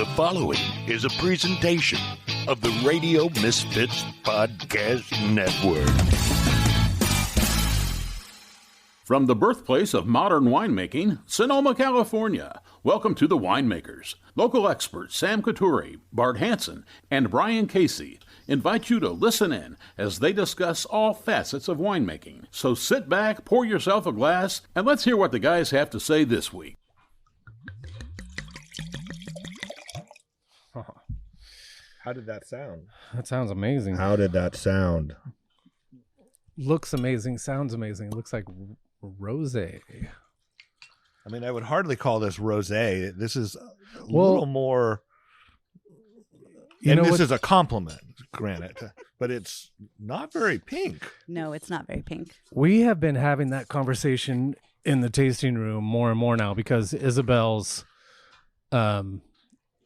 The following is a presentation of the Radio Misfits Podcast Network. From the birthplace of modern winemaking, Sonoma, California, welcome to The Winemakers. Local experts Sam Coturri, Bart Hansen, and Brian Casey invite you to listen in as they discuss all facets of winemaking. So sit back, pour yourself a glass, and let's hear what the guys have to say this week. How did that sound? That sounds amazing. How did that sound? Looks amazing, sounds amazing. It looks like rosé. I mean, I would hardly call this rosé. This is a little more, and this is a compliment, granted, but it's not very pink. No, it's not very pink. We have been having that conversation in the tasting room more and more now because Isabel's, the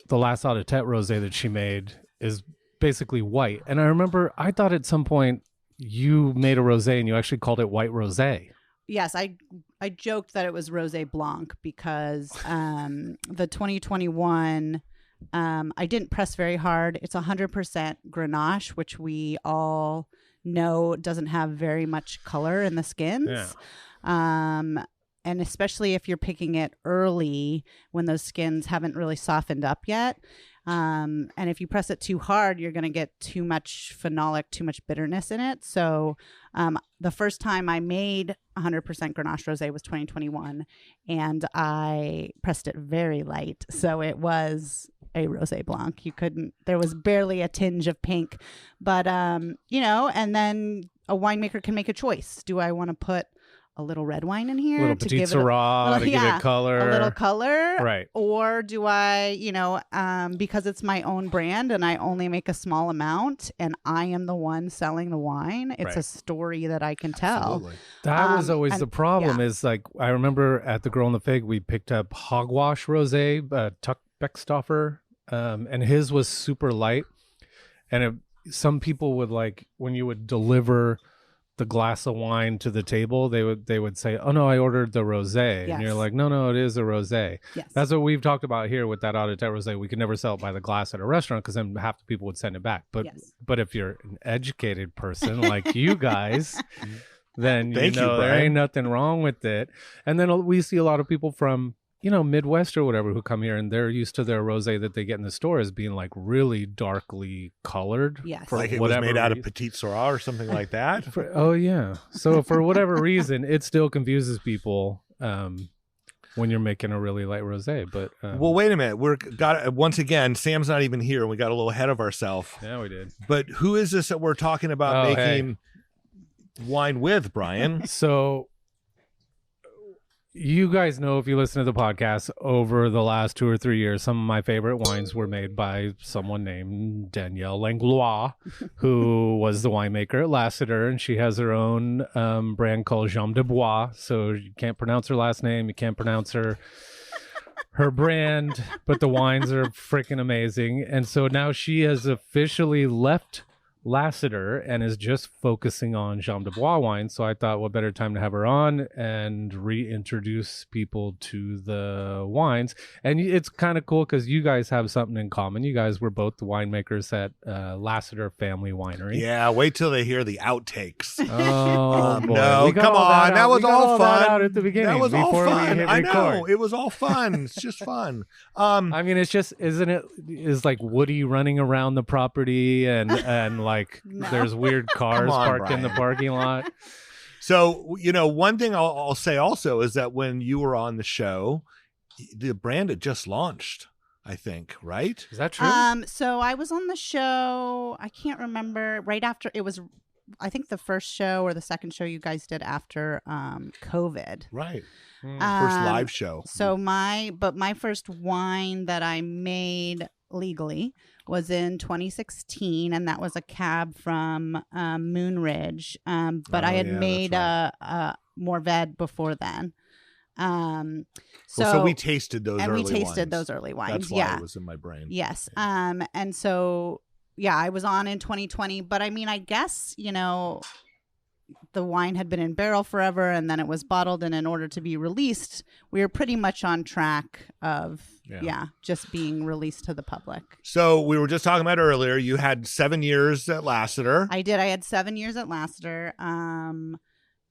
last Audit rosé that she made is basically white. And I remember I thought at some point you made a rosé and you actually called it white rosé. Yes, I joked that it was Rosé Blanc because the 2021, I didn't press very hard. It's 100% Grenache, which we all know doesn't have very much color in the skins. Yeah. And especially if you're picking it early when those skins haven't really softened up yet. And if you press it too hard, you're going to get too much phenolic, too much bitterness in it. So the first time I made 100% Grenache Rosé was 2021, and I pressed it very light. So it was a Rosé Blanc. There was barely a tinge of pink. But, and then a winemaker can make a choice. Do I want to put a little red wine in here, A little to Petit give Syrah to give it color. a little color, Right? Or do I, because it's my own brand and I only make a small amount and I am the one selling the wine, it's Right. a story that I can tell. Absolutely. That was always the problem. Is like I remember at the Girl in the Fig, we picked up Hogwash Rosé, Tuck Beckstoffer, and his was super light. And some people would like when you would deliver the glass of wine to the table, they would say, "Oh no, I ordered the rosé," Yes. and you're like, "No, it is a rosé." Yes. That's what we've talked about here with that Audit rosé. We could never sell it by the glass at a restaurant because then half the people would send it back. But Yes. but if you're an educated person like you guys, then Thank you, there Brian. ain't nothing wrong with it. And then we see a lot of people from Midwest or whatever who come here and they're used to their rosé that they get in the store as being like really darkly colored. Yes. for Like it was whatever made out of reason. Petit Syrah or something like that. Oh yeah. So for whatever reason, it still confuses people when you're making a really light rosé. But Well, wait a minute. Once again, Sam's not even here, and we got a little ahead of ourselves. yeah, we did. But who is this that we're talking about Oh, making wine with, Brian? So you guys know, if you listen to the podcast, over the last 2 or 3 years, some of my favorite wines were made by someone named Danielle Langlois, who was the winemaker at Lasseter, and she has her own brand called Jambe Des Bois. So you can't pronounce her last name, you can't pronounce her brand, but the wines are freaking amazing. And so now she has officially left Lasseter and is just focusing on Jambe Des Bois wine. So I thought, what better time to have her on and reintroduce people to the wines. And it's kind of cool because you guys have something in common. You guys were both the winemakers at Lasseter Family Winery. Yeah, wait till they hear the outtakes. Oh, boy. No, We got come all on. out. That was We got all that fun. out at the beginning That was all before fun. we hit I record. know. It was all fun. It's just fun. I mean, it's just, is like Woody running around the property and like No. there's weird cars Come on, parked in the Brian. parking lot. So, one thing I'll say also is that when you were on the show, the brand had just launched, I think, right? Is that true? So I was on the show, I can't remember, right after it was, I think the first show or the second show you guys did after COVID. Right. Hmm. First live show. So my first wine that I made legally was in 2016, and that was a cab from Moon Ridge. But I had made a Morved before then. So we tasted those and early we tasted wines. those early wines. That's why yeah. it was in my brain. Yes. And so, yeah, I was on in 2020. But I mean, I guess, the wine had been in barrel forever and then it was bottled, and in order to be released, we were pretty much on track of just being released to the public. So we were just talking about earlier, you had 7 years at Lasseter. I did. I had 7 years at Lasseter.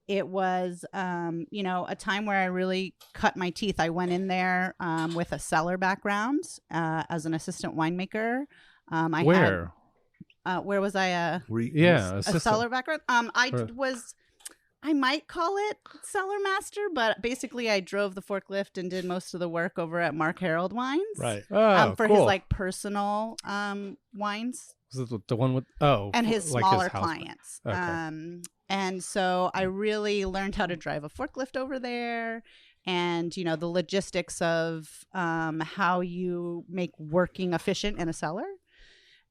It was, a time where I really cut my teeth. I went in there with a cellar background as an assistant winemaker. Where was I? A cellar background. I might call it cellar master, but basically I drove the forklift and did most of the work over at Mark Harold Wines. Right. For his personal wines. Was it the one with and his smaller his clients. Okay. And so I really learned how to drive a forklift over there, and the logistics of how you make working efficient in a cellar.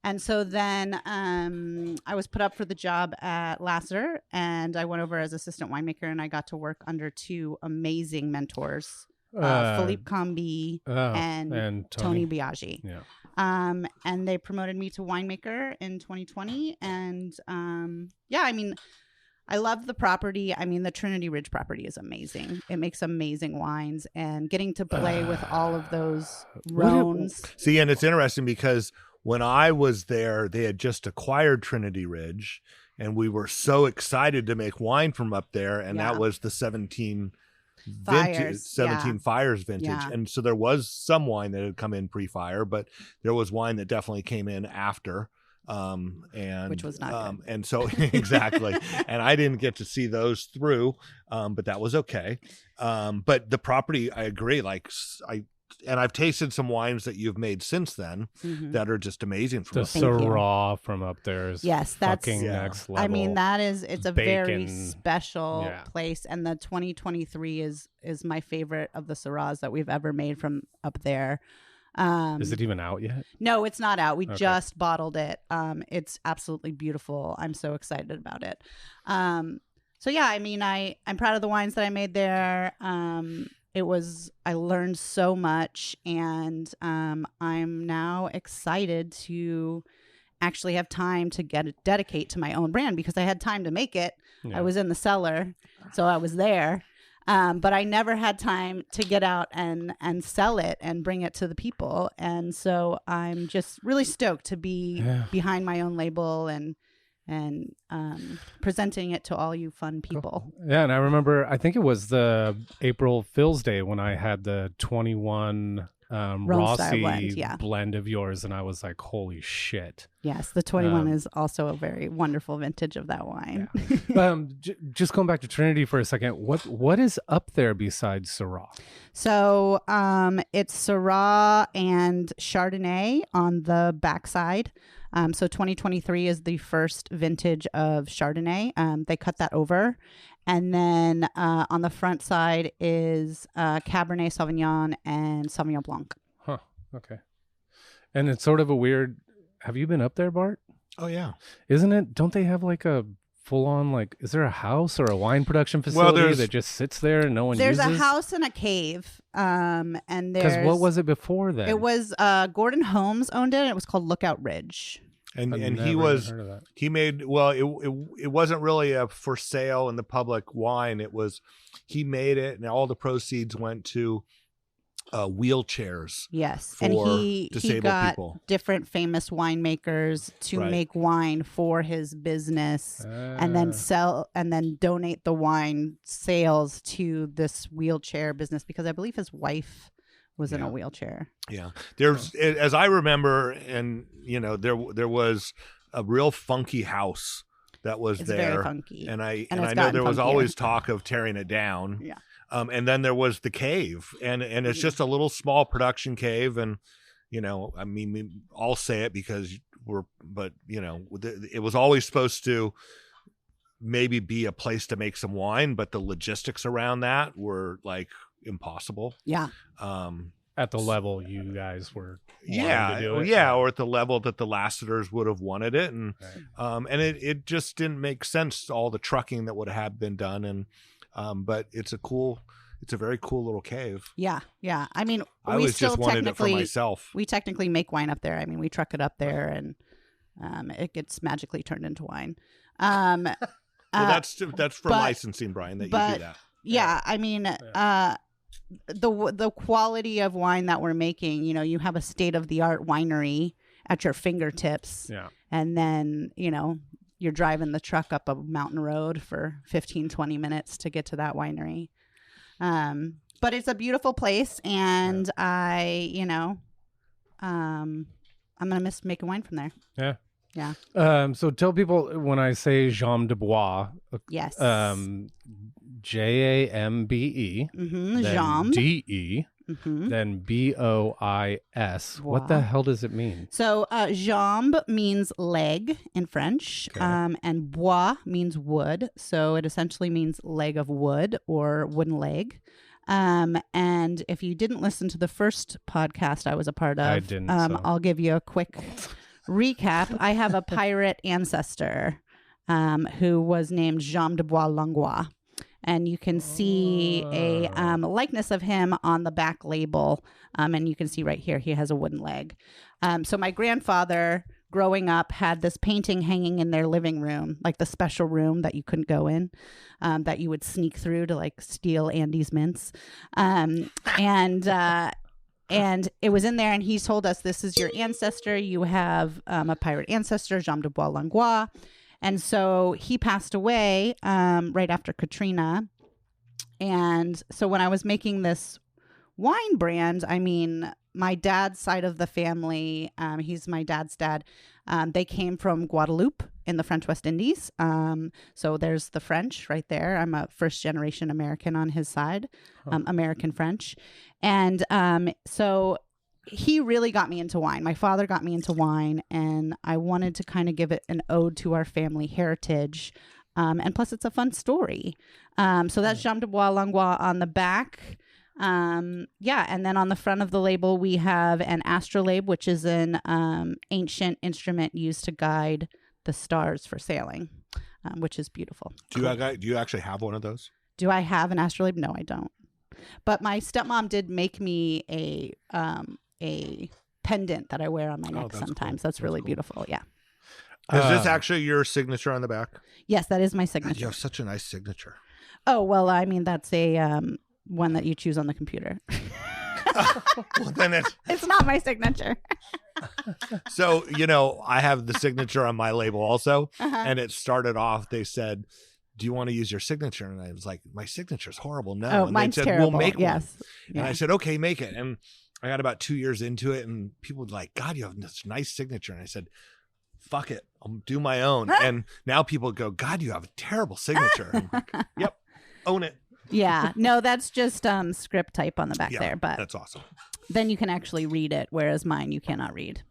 And so then I was put up for the job at Lasseter, and I went over as assistant winemaker, and I got to work under 2 amazing mentors, Philippe Combi and Tony Biaggi. Yeah. And they promoted me to winemaker in 2020. And I love the property. I mean, the Trinity Ridge property is amazing. It makes amazing wines, and getting to play with all of those Rhones. See, and it's interesting because when I was there, they had just acquired Trinity Ridge, and we were so excited to make wine from up there. And that was the 17 Fires vintage. Yeah. And so there was some wine that had come in pre-fire, but there was wine that definitely came in after. Which was not good. And so exactly. And I didn't get to see those through, but that was okay. But the property, I agree. I've tasted some wines that you've made since then that are just amazing. The Syrah from up there is that's fucking next level. I mean, it's a very special place, and the 2023 is my favorite of the Syrahs that we've ever made from up there. Is it even out yet? No, it's not out. We just bottled it. It's absolutely beautiful. I'm so excited about it. So yeah, I mean, I'm proud of the wines that I made there. I learned so much, and I'm now excited to actually have time to dedicate to my own brand, because I had time to make it. Yeah. I was in the cellar, so I was there. But I never had time to get out and sell it and bring it to the people. And so I'm just really stoked to be behind my own label and presenting it to all you fun people. Cool. Yeah, and I remember, I think it was the April Phil's Day when I had the 21 Rossi blend of yours, and I was like, holy shit. Yes, the 21 is also a very wonderful vintage of that wine. Yeah. Just going back to Trinity for a second, what is up there besides Syrah? So it's Syrah and Chardonnay on the backside. So 2023 is the first vintage of Chardonnay. They cut that over. And then on the front side is Cabernet Sauvignon and Sauvignon Blanc. Huh. Okay. And it's sort of a weird... Have you been up there, Bart? Oh, yeah. Isn't it? Don't they have like a full-on, is there a house or a wine production facility that just sits there and no one uses? There's a house and a cave. And there's... Because what was it before then? It was Gordon Holmes owned it. And it was called Lookout Ridge. And he made, it wasn't really a for sale in the public wine. He made it, and all the proceeds went to wheelchairs. Yes. For and he got people. Different famous winemakers to make wine for his business and then sell and then donate the wine sales to this wheelchair business, because I believe his wife was in a wheelchair. Yeah. There's, as I remember, and there was a real funky house that was there. Very funky. And I know there was always talk of tearing it down. Yeah. And then there was the cave, and it's just a little small production cave. And, I mean, I'll say it because it was always supposed to maybe be a place to make some wine, but the logistics around that were impossible. Yeah. At the level you guys were to do it. Yeah, or at the level that the Lasseters would have wanted it. And and it just didn't make sense, all the trucking that would have been done. And but it's a very cool little cave. Yeah. Yeah. I mean, I always just wanted it for myself. We technically make wine up there. I mean, we truck it up there and it gets magically turned into wine. Well, that's for licensing, Brian, that you do that. Yeah, I mean, the quality of wine that we're making, you have a state-of-the-art winery at your fingertips. Yeah. And then, you're driving the truck up a mountain road for 15, 20 minutes to get to that winery. But it's a beautiful place, and I'm going to miss making wine from there. Yeah. Yeah. So tell people when I say Jambe Des Bois. Yes. Jambe, then Jambe. DE, then BOIS. Bois. What the hell does it mean? So jambe means leg in French, Okay. and bois means wood. So it essentially means leg of wood or wooden leg. And if you didn't listen to the first podcast I was a part of, I didn't, so. I'll give you a quick recap. I have a pirate ancestor who was named Jambe Des Bois Langlois. And you can see a likeness of him on the back label. And you can see right here, he has a wooden leg. So my grandfather, growing up, had this painting hanging in their living room, like the special room that you couldn't go in, that you would sneak through to like steal Andy's mints. And it was in there, and he told us, this is your ancestor. You have a pirate ancestor, Jambe Des Bois Langlois. And so he passed away right after Katrina. And so when I was making this wine brand, I mean, my dad's side of the family, he's my dad's dad, they came from Guadeloupe in the French West Indies. So there's the French right there. I'm a first-generation American on his side, American French. And so he really got me into wine. My father got me into wine, and I wanted to kind of give it an ode to our family heritage. And plus, it's a fun story. So that's Jambe Des Bois Langlois on the back. And then on the front of the label, we have an astrolabe, which is an ancient instrument used to guide the stars for sailing, which is beautiful. Do you actually have one of those? Do I have an astrolabe? No, I don't. But my stepmom did make me a pendant that I wear on my neck sometimes. Cool. That's really cool. Beautiful. Yeah. Is this actually your signature on the back? Yes, that is my signature. You have such a nice signature. Oh, well, I mean, that's a one that you choose on the computer. Well, then it's not my signature. So, I have the signature on my label also. And it started off, they said, do you want to use your signature? And I was like, my signature's horrible. No. Oh, and mine's they said, terrible. We'll make one. Yes. And I said, okay, make it. And I got about 2 years into it, and people were like, God, you have this nice signature. And I said, fuck it, I'll do my own. And now people go, God, you have a terrible signature. I'm like, yep, own it. Yeah, no, that's just script type on the back there. But that's awesome. Then you can actually read it, whereas mine you cannot read.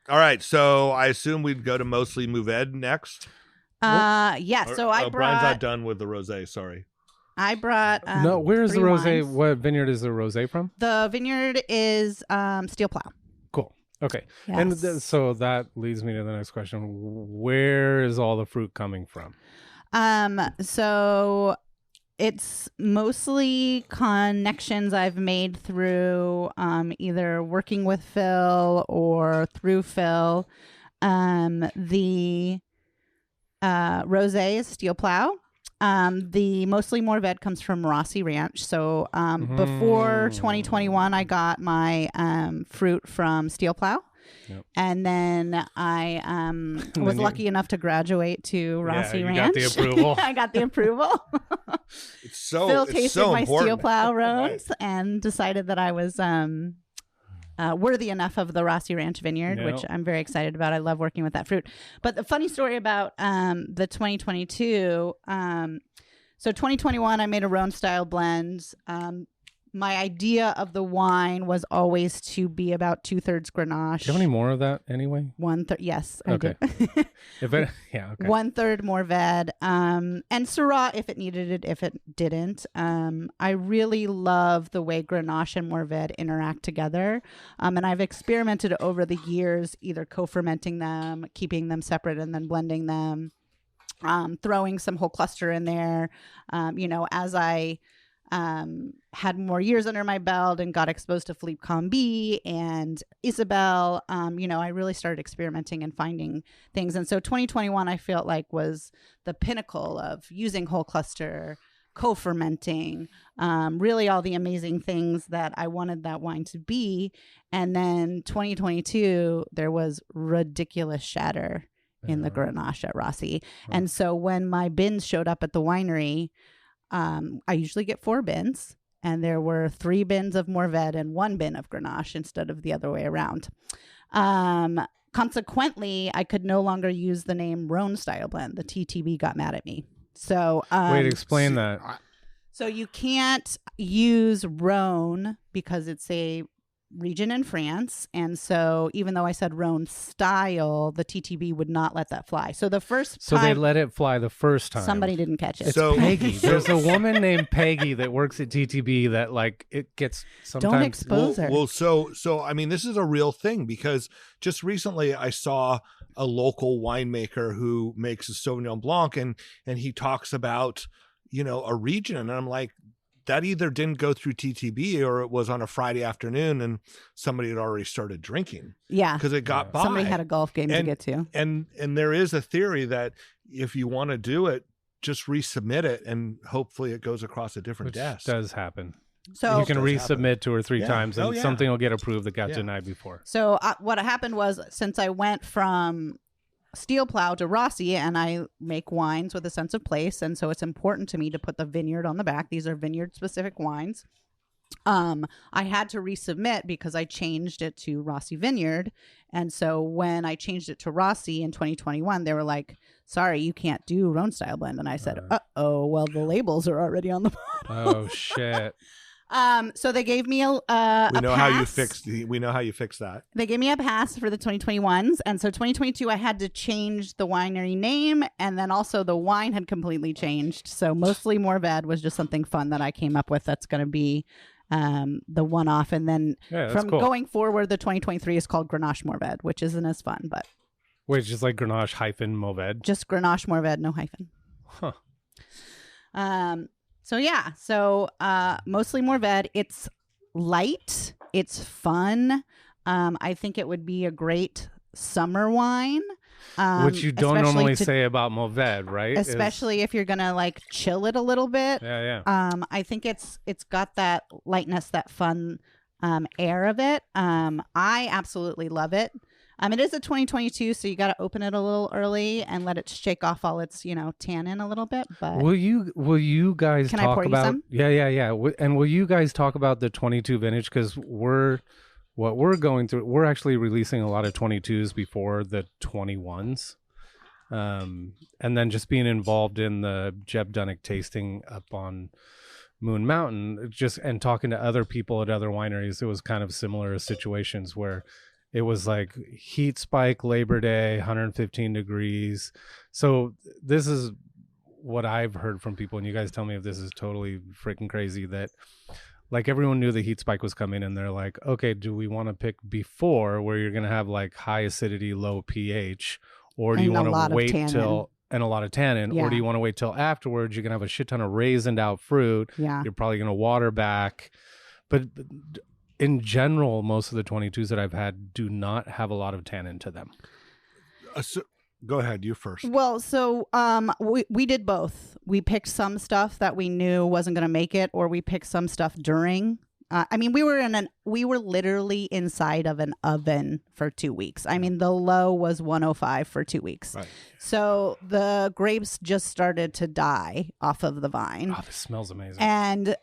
All right, so I assume we'd go to mostly Mourvèdre next. So I brought. Brian's not done with the rosé. Sorry. I brought. No, where's the rosé? Wines. What vineyard is the rosé from? The vineyard is Steel Plow. Cool. Okay. Yes. And so that leads me to the next question. Where is all the fruit coming from? So it's mostly connections I've made through either working with Phil or through Phil. The rosé is Steel Plow. The mostly Mourvèdre comes from Rossi Ranch. So before 2021, I got my fruit from Steel Plow. Yep. And then I was lucky enough to graduate to Rossi Ranch. Got the approval. I got the approval. Phil tasted my Steel Plow rose and decided that I was worthy enough of the Rossi Ranch vineyard, which I'm very excited about. I love working with that fruit. But the funny story about the 2022, so 2021, I made a Rhone style blend. My idea of the wine was always to be about 2/3 Grenache. Do you have any more of that anyway? 1/3, yes, okay. I do. Okay. 1/3 Mourvèdre, and Syrah if it needed it, if it didn't. I really love the way Grenache and Mourvèdre interact together, and I've experimented over the years, either co-fermenting them, keeping them separate, and then blending them, throwing some whole cluster in there, as I had more years under my belt and got exposed to Philippe Combi and Isabel, I really started experimenting and finding things. And so 2021, I felt like was the pinnacle of using whole cluster, co-fermenting, really all the amazing things that I wanted that wine to be. And then 2022, there was ridiculous shatter in the Grenache at Rossi. And so when my bins showed up at the winery, I usually get 4 bins, and there were 3 bins of Mourvedre and 1 bin of Grenache instead of the other way around. Consequently, I could no longer use the name Rhone Style Blend. The TTB got mad at me. So wait, explain that. So you can't use Rhone because it's a region in France, and so even though I said Rhone style, the TTB would not let that fly. So the first so time, they let it fly the first time. Somebody didn't catch it. It's Peggy. There's a woman named Peggy that works at TTB that like it gets sometimes. Don't expose her. Well, so I mean, this is a real thing because just recently I saw a local winemaker who makes a Sauvignon Blanc, and he talks about a region, and I'm like, that either didn't go through TTB or it was on a Friday afternoon and somebody had already started drinking. Yeah. Because it got by. Somebody had a golf game to get to. And there is a theory that if you want to do it, just resubmit it and hopefully it goes across a different desk. Does happen. So you can resubmit 2 or 3 times and something will get approved that got denied before. So what happened was, since I went from Steel Plow to Rossi, and I make wines with a sense of place, and so it's important to me to put the vineyard on the back. These are vineyard specific wines. I had to resubmit because I changed it to Rossi Vineyard, and so when I changed it to Rossi in 2021, they were like, sorry, you can't do Rhone Style Blend. And I said, well, the labels are already on the bottom. Oh shit. So they gave me a pass. We know how you fix that. They gave me a pass for the 2021s. And so 2022, I had to change the winery name. And then also the wine had completely changed. So mostly Mourvedre was just something fun that I came up with. That's going to be the one-off. And then from going forward, the 2023 is called Grenache Mourvedre, which isn't as fun. But wait, just like Grenache hyphen Mourvedre? Just Grenache Mourvedre, no hyphen. Huh. So mostly Mourvedre. It's light. It's fun. I think it would be a great summer wine. Which you don't normally say about Mourvedre, right? Especially if you're gonna like chill it a little bit. Yeah. I think it's got that lightness, that fun air of it. I absolutely love it. It is a 2022, so you got to open it a little early and let it shake off all its, tannin a little bit. But will you guys Can talk I pour about? You some? Yeah. And will you guys talk about the 22 vintage? Because what we're going through, we're actually releasing a lot of 22s before the 21s, and then just being involved in the Jeb Dunnick tasting up on Moon Mountain, and talking to other people at other wineries. It was kind of similar situations where it was like heat spike, Labor Day, 115 degrees. So this is what I've heard from people, and you guys tell me if this is totally freaking crazy, that like everyone knew the heat spike was coming, and they're like, okay, do we want to pick before where you're going to have like high acidity, low pH, or do you want to wait till and a lot of tannin, or do you want to wait till afterwards? You're going to have a shit ton of raisined out fruit. Yeah. You're probably going to water back. But in general, most of the 22s that I've had do not have a lot of tannin to them. Go ahead, you first. Well, so we did both. We picked some stuff that we knew wasn't going to make it, or we picked some stuff during. We were literally inside of an oven for 2 weeks. I mean, the low was 105 for 2 weeks. Right. So the grapes just started to die off of the vine. Oh, this smells amazing. And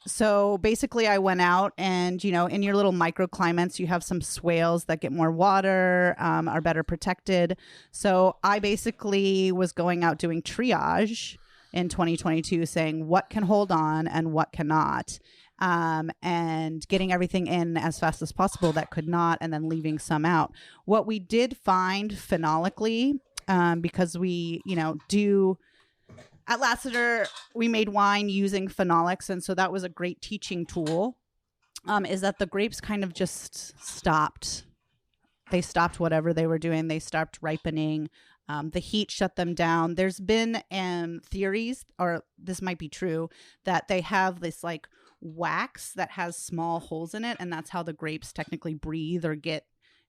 so basically I went out and, in your little microclimates, you have some swales that get more water, are better protected. So I basically was going out doing triage in 2022, saying what can hold on and what cannot. And getting everything in as fast as possible that could not, and then leaving some out. What we did find phenolically, because we, do at Lasseter, we made wine using phenolics. And so that was a great teaching tool, is that the grapes kind of just stopped. They stopped whatever they were doing. They stopped ripening. The heat shut them down. There's been theories, or this might be true, that they have this like wax that has small holes in it, and that's how the grapes technically breathe or get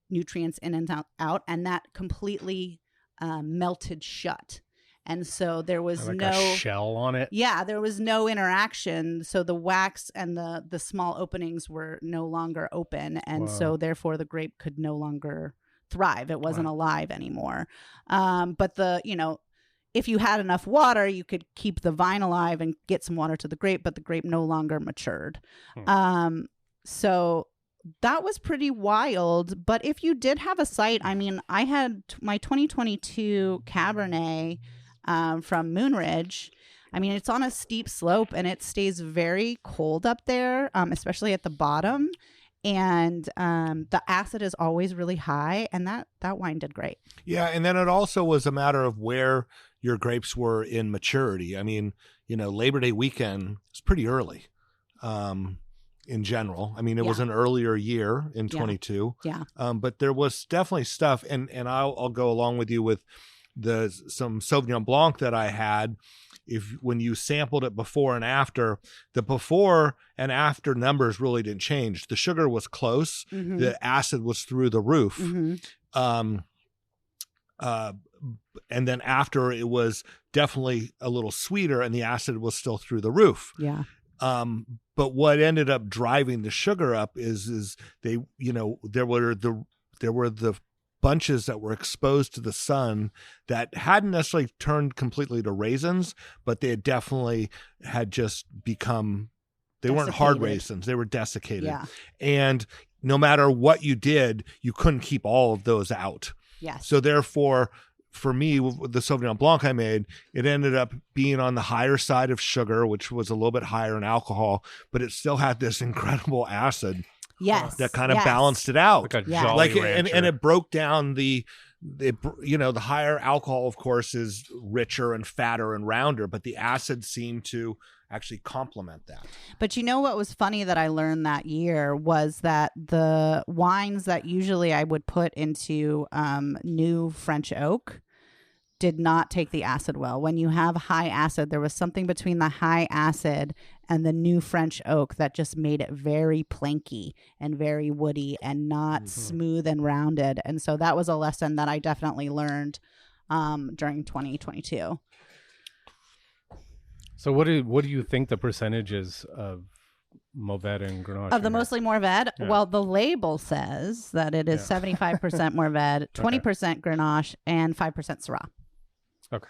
nutrients in and out, and that completely melted shut. And so there was like no a shell on it. Yeah, there was no interaction. So the wax and the small openings were no longer open, and so therefore the grape could no longer thrive. It wasn't alive anymore. But if you had enough water, you could keep the vine alive and get some water to the grape, but the grape no longer matured. So that was pretty wild. But if you did have a site, I mean, I had my 2022 Cabernet from Moonridge. I mean, it's on a steep slope and it stays very cold up there, especially at the bottom. And the acid is always really high, and that wine did great. Yeah, and then it also was a matter of where your grapes were in maturity. I mean, Labor Day weekend is pretty early in general. I mean, it was an earlier year in 22. Yeah. But there was definitely stuff, and I'll go along with you with some Sauvignon Blanc that I had. When you sampled it before and after, the before and after numbers really didn't change. The sugar was close. Mm-hmm. The acid was through the roof. Mm-hmm. And then after, it was definitely a little sweeter and the acid was still through the roof. Yeah. But what ended up driving the sugar up is they, there were the bunches that were exposed to the sun that hadn't necessarily turned completely to raisins, but they had just become, they weren't hard raisins. They were desiccated. Yeah. And no matter what you did, you couldn't keep all of those out. Yes. So therefore, for me, with the Sauvignon Blanc I made, it ended up being on the higher side of sugar, which was a little bit higher in alcohol, but it still had this incredible acid. Yes, that kind of balanced it out, like a Jolly Rancher. and it broke down the higher alcohol, of course, is richer and fatter and rounder, but the acid seemed to actually complement that. But what was funny that I learned that year was that the wines that usually I would put into new French oak did not take the acid well. When you have high acid, there was something between the high acid and the new French oak that just made it very planky and very woody and not smooth and rounded. And so that was a lesson that I definitely learned during 2022. So what do you think the percentage is of Mourvèdre and Grenache? Of the mostly Mourvèdre? Yeah. Well, the label says that it is 75% Mourvèdre, 20% Grenache, and 5% Syrah. Okay.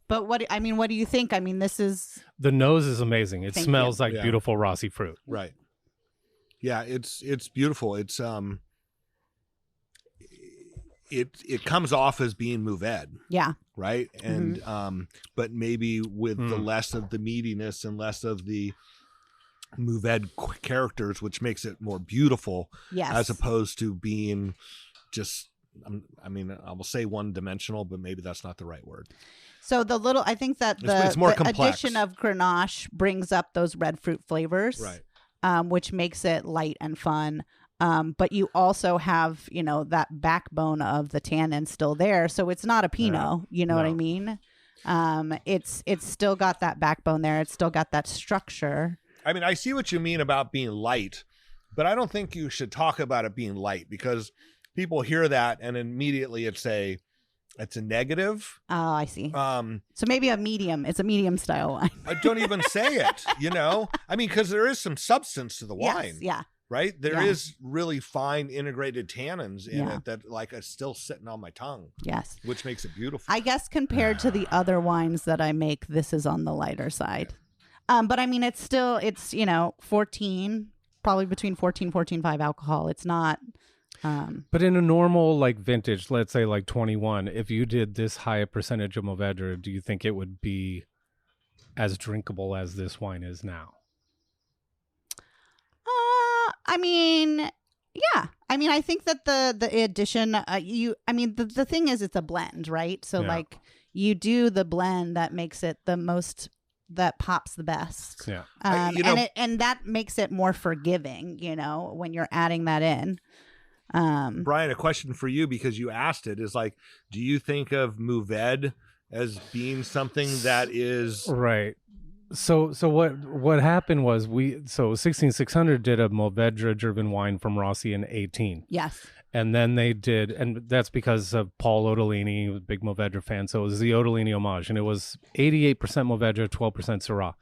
But what do you think? I mean, this is... The nose is amazing. It smells like beautiful Rossi fruit. Right. Yeah, it's beautiful. It's it comes off as being Mourvèdre. Yeah. Right? And but maybe with the less of the meatiness and less of the Mourvèdre characters, which makes it more beautiful, as opposed to being just, I will say one-dimensional, but maybe that's not the right word. So I think that it's more the complex. addition of Grenache brings up those red fruit flavors, right? Which makes it light and fun. But you also have, that backbone of the tannin still there. So it's not a Pinot, what I mean? It's still got that backbone there. It's still got that structure. I mean, I see what you mean about being light, but I don't think you should talk about it being light, because people hear that and immediately it's a negative. Oh, I see. So maybe it's a medium style wine. I don't even say it, I mean, because there is some substance to the wine. Yes, yeah. Right? There is really fine integrated tannins in it that is still sitting on my tongue. Yes. Which makes it beautiful. I guess compared to the other wines that I make, this is on the lighter side. But I mean, it's 14, probably between 14.5 alcohol. It's not... But in a normal vintage, let's say 21, if you did this high a percentage of Mourvèdre, do you think it would be as drinkable as this wine is now? I mean, yeah. I mean, I think that the addition, the thing is, it's a blend, right? So you do the blend that makes it the most, that pops the best. Yeah. And that makes it more forgiving, when you're adding that in. Brian, a question for you, because you asked it, is like, do you think of Mourvèdre as being something that is right? So what happened was 16600 did a Mourvèdre-driven wine from Rossi in 18. Yes. And then they did, and that's because of Paul Ottolini, was a big Mourvèdre fan. So it was the Ottolini homage, and it was 88% Mourvèdre, 12% Syrah.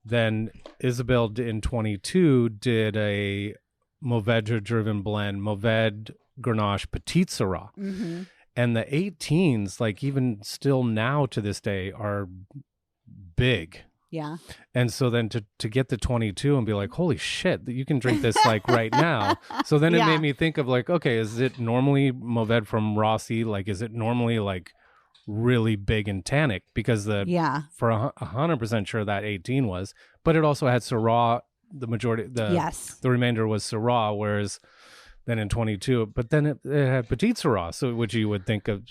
Then Isabelle in 22 did a Mourvèdre-driven blend, Mourvèdre, Grenache, Petit Syrah. Mm-hmm. And the 18s, like even still now to this day, are big. Yeah. And so then to get the 22 and be like, holy shit, you can drink this like right now. So then it made me think of like, okay, is it normally Mourvèdre from Rossi? Like, is it normally like really big and tannic? Because for 100% sure that 18 was, but it also had Syrah, the majority, the remainder was Syrah, whereas then in 22, but then it had Petit Syrah, so which you would think of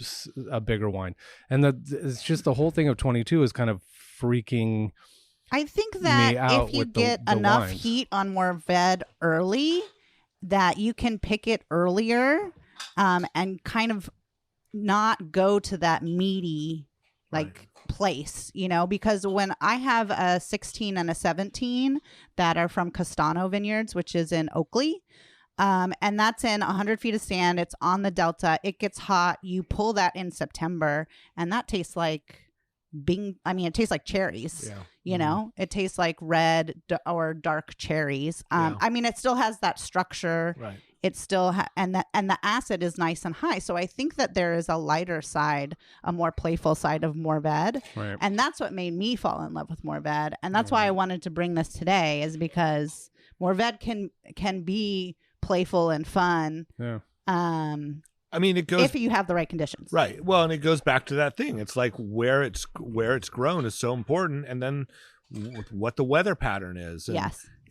a bigger wine. And it's just the whole thing of 22 is kind of freaking I think that if you get enough heat on Mourvèdre early, that you can pick it earlier and kind of not go to that meaty place, because when I have a 16 and a 17 that are from Castano Vineyards, which is in Oakley, and that's in 100 feet of sand, it's on the Delta, it gets hot, you pull that in September, and that tastes like it tastes like cherries. It tastes like red or dark cherries. It still has that structure. Right. It still and the acid is nice and high. So I think that there is a lighter side, a more playful side of Mourvèdre, right. And that's what made me fall in love with Mourvèdre. And that's why I wanted to bring this today, is because Mourvèdre can be playful and fun. Yeah. It goes if you have the right conditions, right? Well, and it goes back to that thing. It's like where it's grown is so important, and then what the weather pattern is.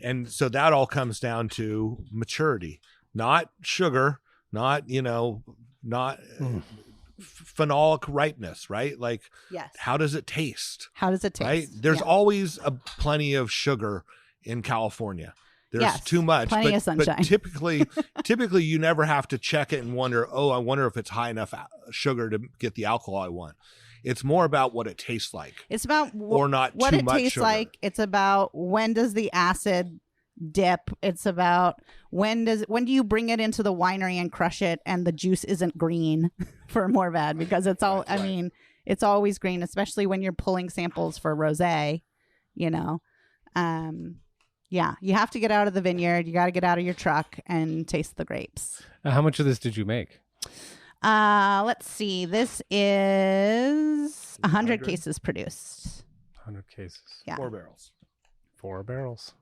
And so that all comes down to maturity, not sugar, not phenolic ripeness, right? Like, how does it taste? Right? There's always plenty of sugar in California. There's too much, plenty of sunshine. But typically you never have to check it and wonder, I wonder if it's high enough sugar to get the alcohol I want. It's more about what it tastes like. It's about or not what too it much tastes sugar. like. It's about when does the acid dip. It's about when do you bring it into the winery and crush it and the juice isn't green for Mourvèdre, because it's all it's always green, especially when you're pulling samples for rosé, Yeah, you have to get out of the vineyard. You got to get out of your truck and taste the grapes. How much of this did you make? Let's see. This is 100 cases produced. 100 cases. Yeah. 4 barrels. 4 barrels.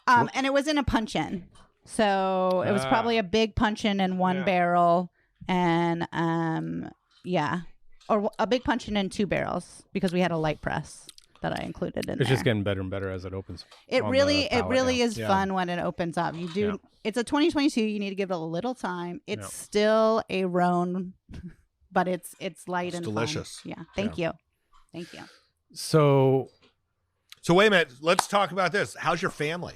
And it was in a punch-in. So it was probably a big punch-in in one barrel. And, or a big punch-in in 2 barrels, because we had a light press that I included in there. It's just getting better and better as it opens. It really is fun when it opens up. You do. It's a 2022. You need to give it a little time. It's still a Rhone, but it's light and delicious. Fun. Yeah. Thank you. So wait a minute. Let's talk about this. How's your family?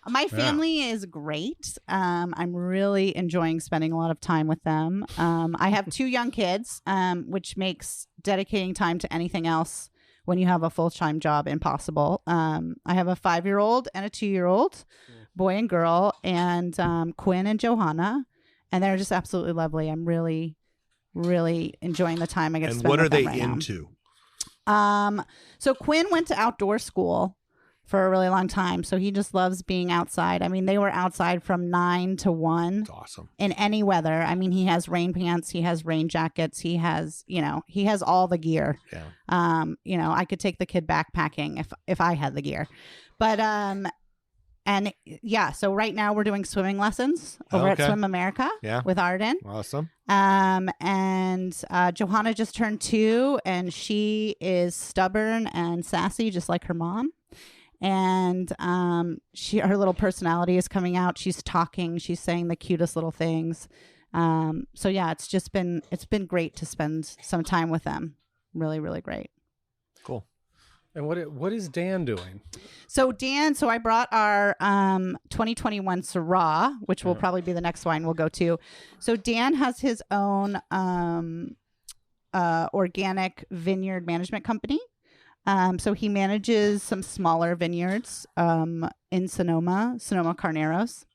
My family is great. I'm really enjoying spending a lot of time with them. I have 2 young kids, which makes dedicating time to anything else when you have a full-time job impossible. I have a 5-year-old and a 2-year-old, boy and girl, and Quinn and Johanna, and they're just absolutely lovely. I'm really, really enjoying the time I get to spend with them right now. And what are they into? So Quinn went to outdoor school for a really long time, so he just loves being outside. I mean, they were outside from 9 to 1. That's awesome. In any weather. I mean, he has rain pants, he has rain jackets, he has all the gear. Yeah. I could take the kid backpacking if I had the gear. But so right now we're doing swimming lessons over at Swim America with Arden. Awesome. And Johanna just turned 2, and she is stubborn and sassy, just like her mom. And her little personality is coming out. She's talking. She's saying the cutest little things. It's been great to spend some time with them. Really, really great. Cool. And what is Dan doing? So I brought our 2021 Syrah, which will probably be the next wine we'll go to. So Dan has his own organic vineyard management company. So he manages some smaller vineyards in Sonoma Carneros.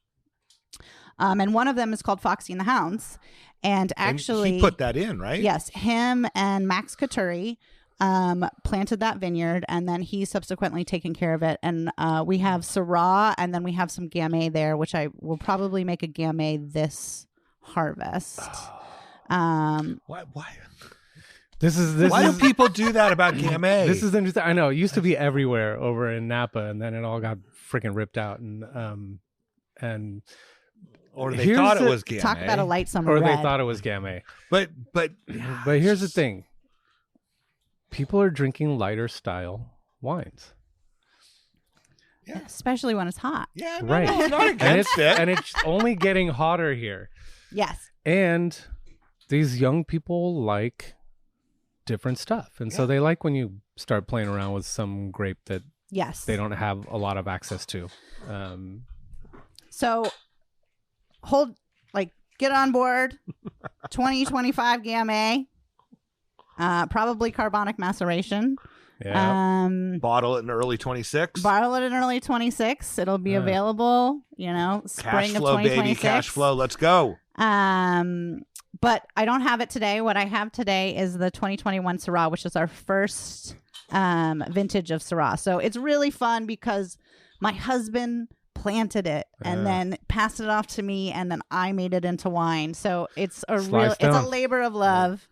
And one of them is called Foxy and the Hounds. And actually, he put that in, right? Yes, him and Phil Coturri planted that vineyard, and then he subsequently taken care of it. And we have Syrah, and then we have some Gamay there, which I will probably make a Gamay this harvest. Why? This Why do people do that about Gamay? This is interesting. I know it used to be everywhere over in Napa, and then it all got freaking ripped out. And or they thought it was Gamay. Talk about a light summer or red. They thought it was Gamay. But here's the thing: people are drinking lighter style wines. Yeah. Especially when it's hot. Yeah, right. I'm not against it. And it's only getting hotter here. Yes. And these young people like different stuff. And so they like when you start playing around with some grape that they don't have a lot of access to. So get on board 2025 Gamay, probably carbonic maceration. Yeah. Bottle it in early 26. It'll be available, spring of 2026. Baby, cash flow. Let's go. But I don't have it today. What I have today is the 2021 Syrah, which is our first vintage of Syrah. So it's really fun because my husband planted it and then passed it off to me, and then I made it into wine. So it's a labor of love.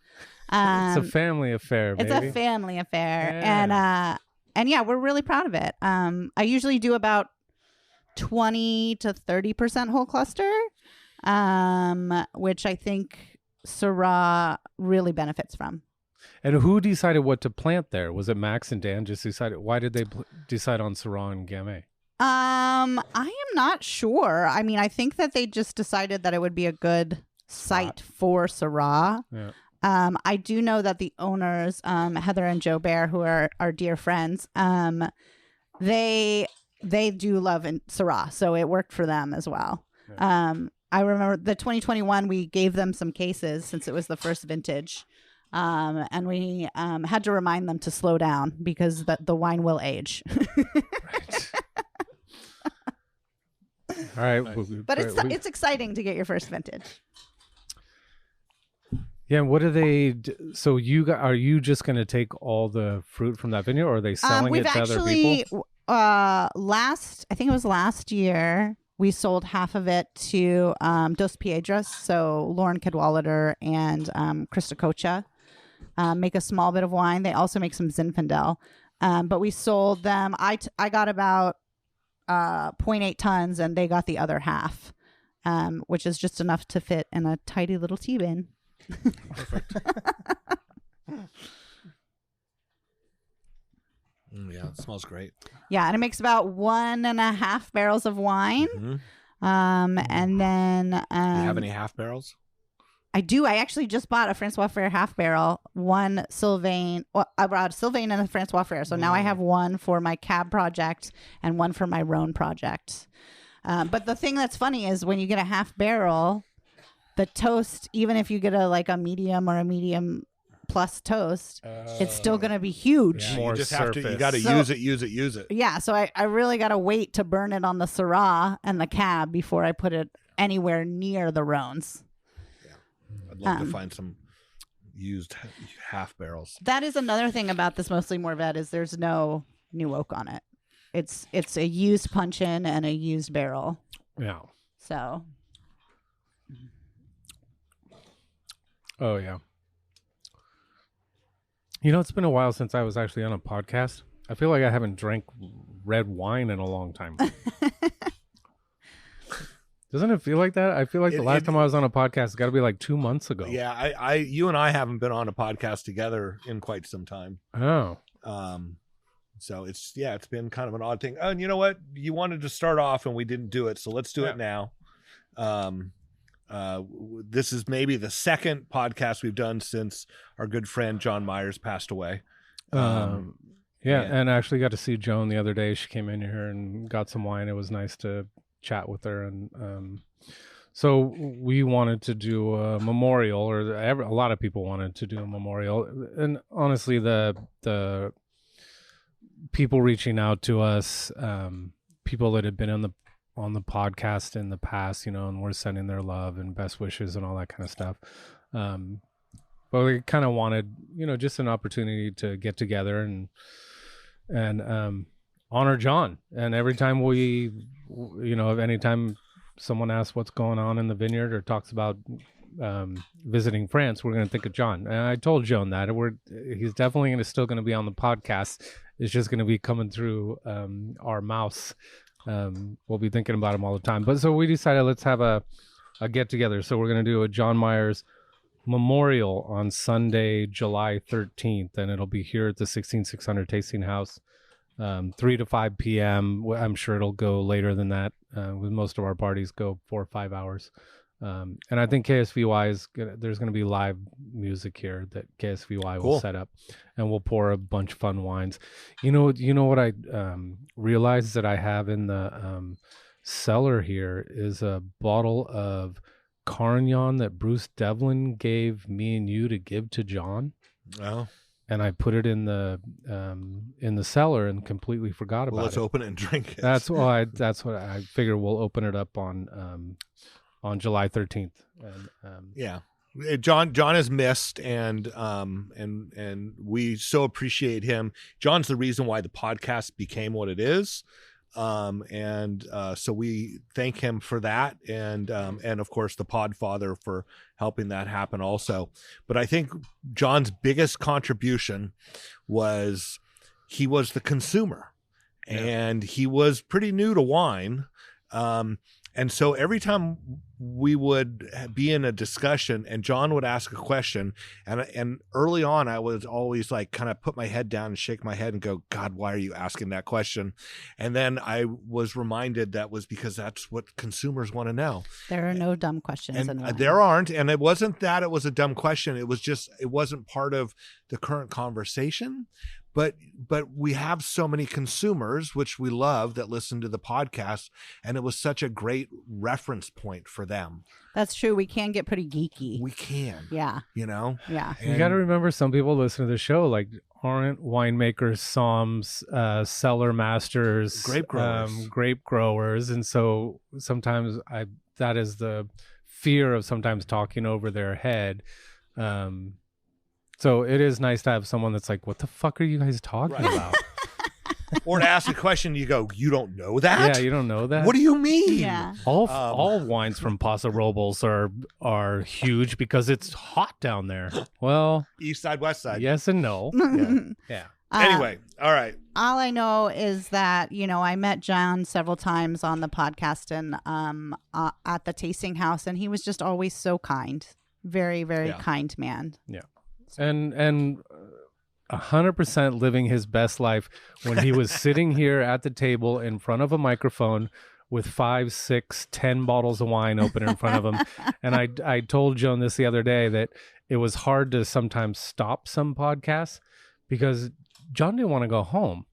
It's a family affair, baby. It's a family affair. Yeah. And we're really proud of it. I usually do about 20 to 30% whole cluster, which I think Syrah really benefits from. And who decided what to plant there? Was it Max and Dan just decided? Why did they decide on Syrah and Gamay? I am not sure. I mean, I think that they just decided that it would be a good site for Syrah. Yeah. I do know that the owners, Heather and Joe Bear, who are our dear friends, they do love Syrah, so it worked for them as well. Yeah. I remember the 2021, we gave them some cases since it was the first vintage, and we had to remind them to slow down because the wine will age. Right. All right, nice. But it's exciting to get your first vintage. Yeah, what do they do? So are you just going to take all the fruit from that vineyard, or are they selling it to other people? I think it was last year, we sold half of it to Dos Piedras, so Lauren Cadwallader and Krista Kocha make a small bit of wine. They also make some Zinfandel, but we sold them. I got about 0.8 tons, and they got the other half, which is just enough to fit in a tidy little tea bin. Perfect. Yeah, it smells great. Yeah, and it makes about 1.5 barrels of wine. Mm-hmm. And then do you have any half barrels? I do. I actually just bought a Francois Frere half barrel, one Sylvain. Well, I brought a Sylvain and a Francois Frere. So now I have one for my cab project and one for my Rhone project. But the thing that's funny is when you get a half barrel, the toast, even if you get a medium or a medium plus toast, it's still going to be huge. Yeah, you just have to, you got to use it. Yeah. So I really got to wait to burn it on the Syrah and the cab before I put it anywhere near the Rhones. I'd love to find some used half barrels. That is another thing about this Mostly Morvet is there's no new oak on it. It's a used puncheon and a used barrel. Yeah. So. Oh, yeah. It's been a while since I was actually on a podcast. I feel like I haven't drank red wine in a long time. Doesn't it feel like that? I feel like the last time I was on a podcast, it's got to be like 2 months ago. Yeah, you and I haven't been on a podcast together in quite some time. Oh. So it's been kind of an odd thing. Oh, and you know what? You wanted to start off and we didn't do it, so let's do it now. This is maybe the second podcast we've done since our good friend John Myers passed away. Yeah, and I actually got to see Joan the other day. She came in here and got some wine. It was nice to chat with her. And so we wanted to do a memorial, or a lot of people wanted to do a memorial. And honestly, the people reaching out to us, people that had been on the podcast in the past, and were sending their love and best wishes and all that kind of stuff. But we kind of wanted, just an opportunity to get together and honor John. And every time anytime someone asks what's going on in the vineyard or talks about visiting France, we're going to think of John. And I told Joan that he's definitely still going to be on the podcast. It's just going to be coming through our mouths. We'll be thinking about him all the time. But so we decided, let's have a get together. So we're going to do a John Myers memorial on Sunday, July 13th, and it'll be here at the 16600 Tasting House, 3 to 5 p.m. I'm sure it'll go later than that. With most of our parties go 4 or 5 hours. And I think KSVY there's going to be live music here that KSVY will set up, and we'll pour a bunch of fun wines. You know what I realized that I have in the cellar here is a bottle of Carignan that Bruce Devlin gave me and you to give to John. Oh. And I put it in the cellar and completely forgot about it. Let's open it and drink it. That's what I figure. We'll open it up on July 13th. And, yeah, John is missed, and we so appreciate him. John's the reason why the podcast became what it is. So we thank him for that, and of course the Podfather for helping that happen also. But I think John's biggest contribution was he was the consumer, and he was pretty new to wine. And so every time we would be in a discussion and John would ask a question, and early on I was always like kind of put my head down and shake my head and go, God, why are you asking that question? And then I was reminded that was because that's what consumers want to know. There are no dumb questions in wine. There aren't. And it wasn't that it was a dumb question. It was just, it wasn't part of the current conversation. But we have so many consumers, which we love, that listen to the podcast, and it was such a great reference point for them. That's true. We can get pretty geeky. We can. Yeah. Yeah. And you got to remember, some people listen to the show aren't winemakers, somms, cellar masters, grape growers. And so sometimes that is the fear of sometimes talking over their head. So it is nice to have someone that's like, what the fuck are you guys talking about? Or to ask a question, you go, you don't know that? Yeah, you don't know that? What do you mean? Yeah. All wines from Paso Robles are huge because it's hot down there. Well, East side, west side. Yes and no. Yeah. Anyway, all right. All I know is that, I met John several times on the podcast and at the tasting house, and he was just always so kind. Very, very kind man. Yeah. And 100% living his best life when he was sitting here at the table in front of a microphone with 5, 6, 10 bottles of wine open in front of him. And I told Joan this the other day that it was hard to sometimes stop some podcasts because John didn't want to go home.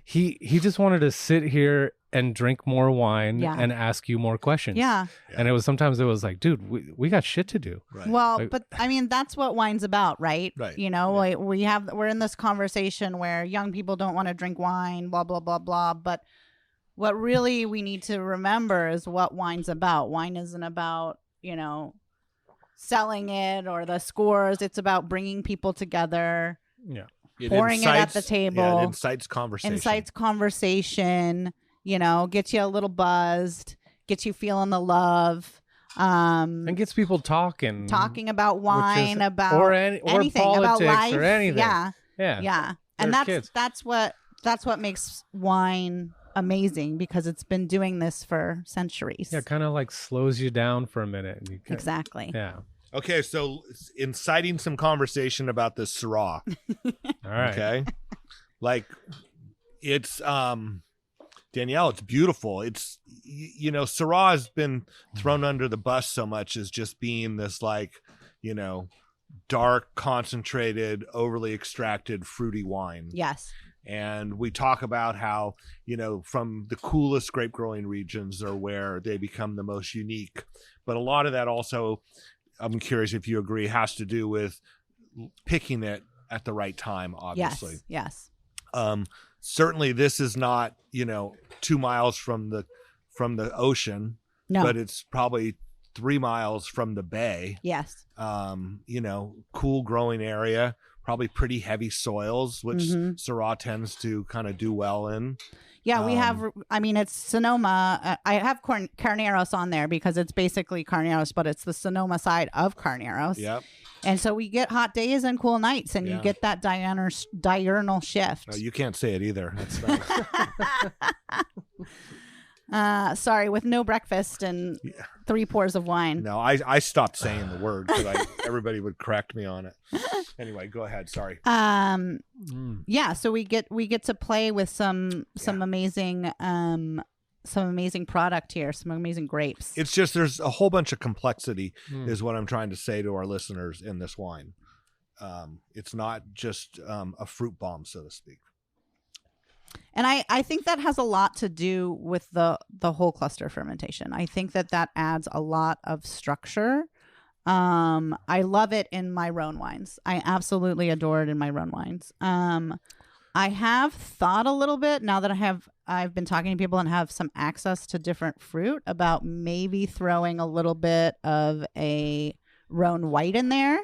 He just wanted to sit here and drink more wine and ask you more questions. Yeah. And it was like, dude, we got shit to do. Right. Well, but I mean, that's what wine's about, right? Right. We're in this conversation where young people don't want to drink wine, blah, blah, blah, blah. But what really we need to remember is what wine's about. Wine isn't about, selling it or the scores. It's about bringing people together. Yeah. Pouring it at the table. Yeah, it incites conversation. Gets you a little buzzed, gets you feeling the love, and gets people talking about wine, about anything, politics, about life, or anything. Yeah. And that's what makes wine amazing, because it's been doing this for centuries. Yeah, kind of like slows you down for a minute. Exactly. Yeah. Okay, so inciting some conversation about this Syrah. All right. Okay. It's Danielle, it's beautiful. It's Syrah has been thrown under the bus so much as just being this dark, concentrated, overly extracted, fruity wine. Yes. And we talk about how, from the coolest grape growing regions are where they become the most unique. But a lot of that also, I'm curious if you agree, has to do with picking it at the right time, obviously. Yes. Certainly this is not, 2 miles from the ocean, but it's probably 3 miles from the bay. Yes. Cool growing area, probably pretty heavy soils, which Syrah tends to kind of do well in. Yeah, we have, it's Sonoma. I have Carneros on there because it's basically Carneros, but it's the Sonoma side of Carneros. Yep. And so we get hot days and cool nights, and you get that diurnal shift. No, you can't say it either. That's nice. Sorry, with no breakfast and 3 pours of wine. No, I stopped saying the word because everybody would correct me on it. Anyway, go ahead. Sorry. Yeah. So we get to play with some amazing product here, some amazing grapes. It's just there's a whole bunch of complexity, is what I'm trying to say to our listeners in this wine. It's not just a fruit bomb, so to speak. And I think that has a lot to do with the whole cluster fermentation. I think that adds a lot of structure. I love it in my Rhone wines. I absolutely adore it in my Rhone wines. I have thought a little bit now that I've been talking to people and have some access to different fruit about maybe throwing a little bit of a Rhone white in there,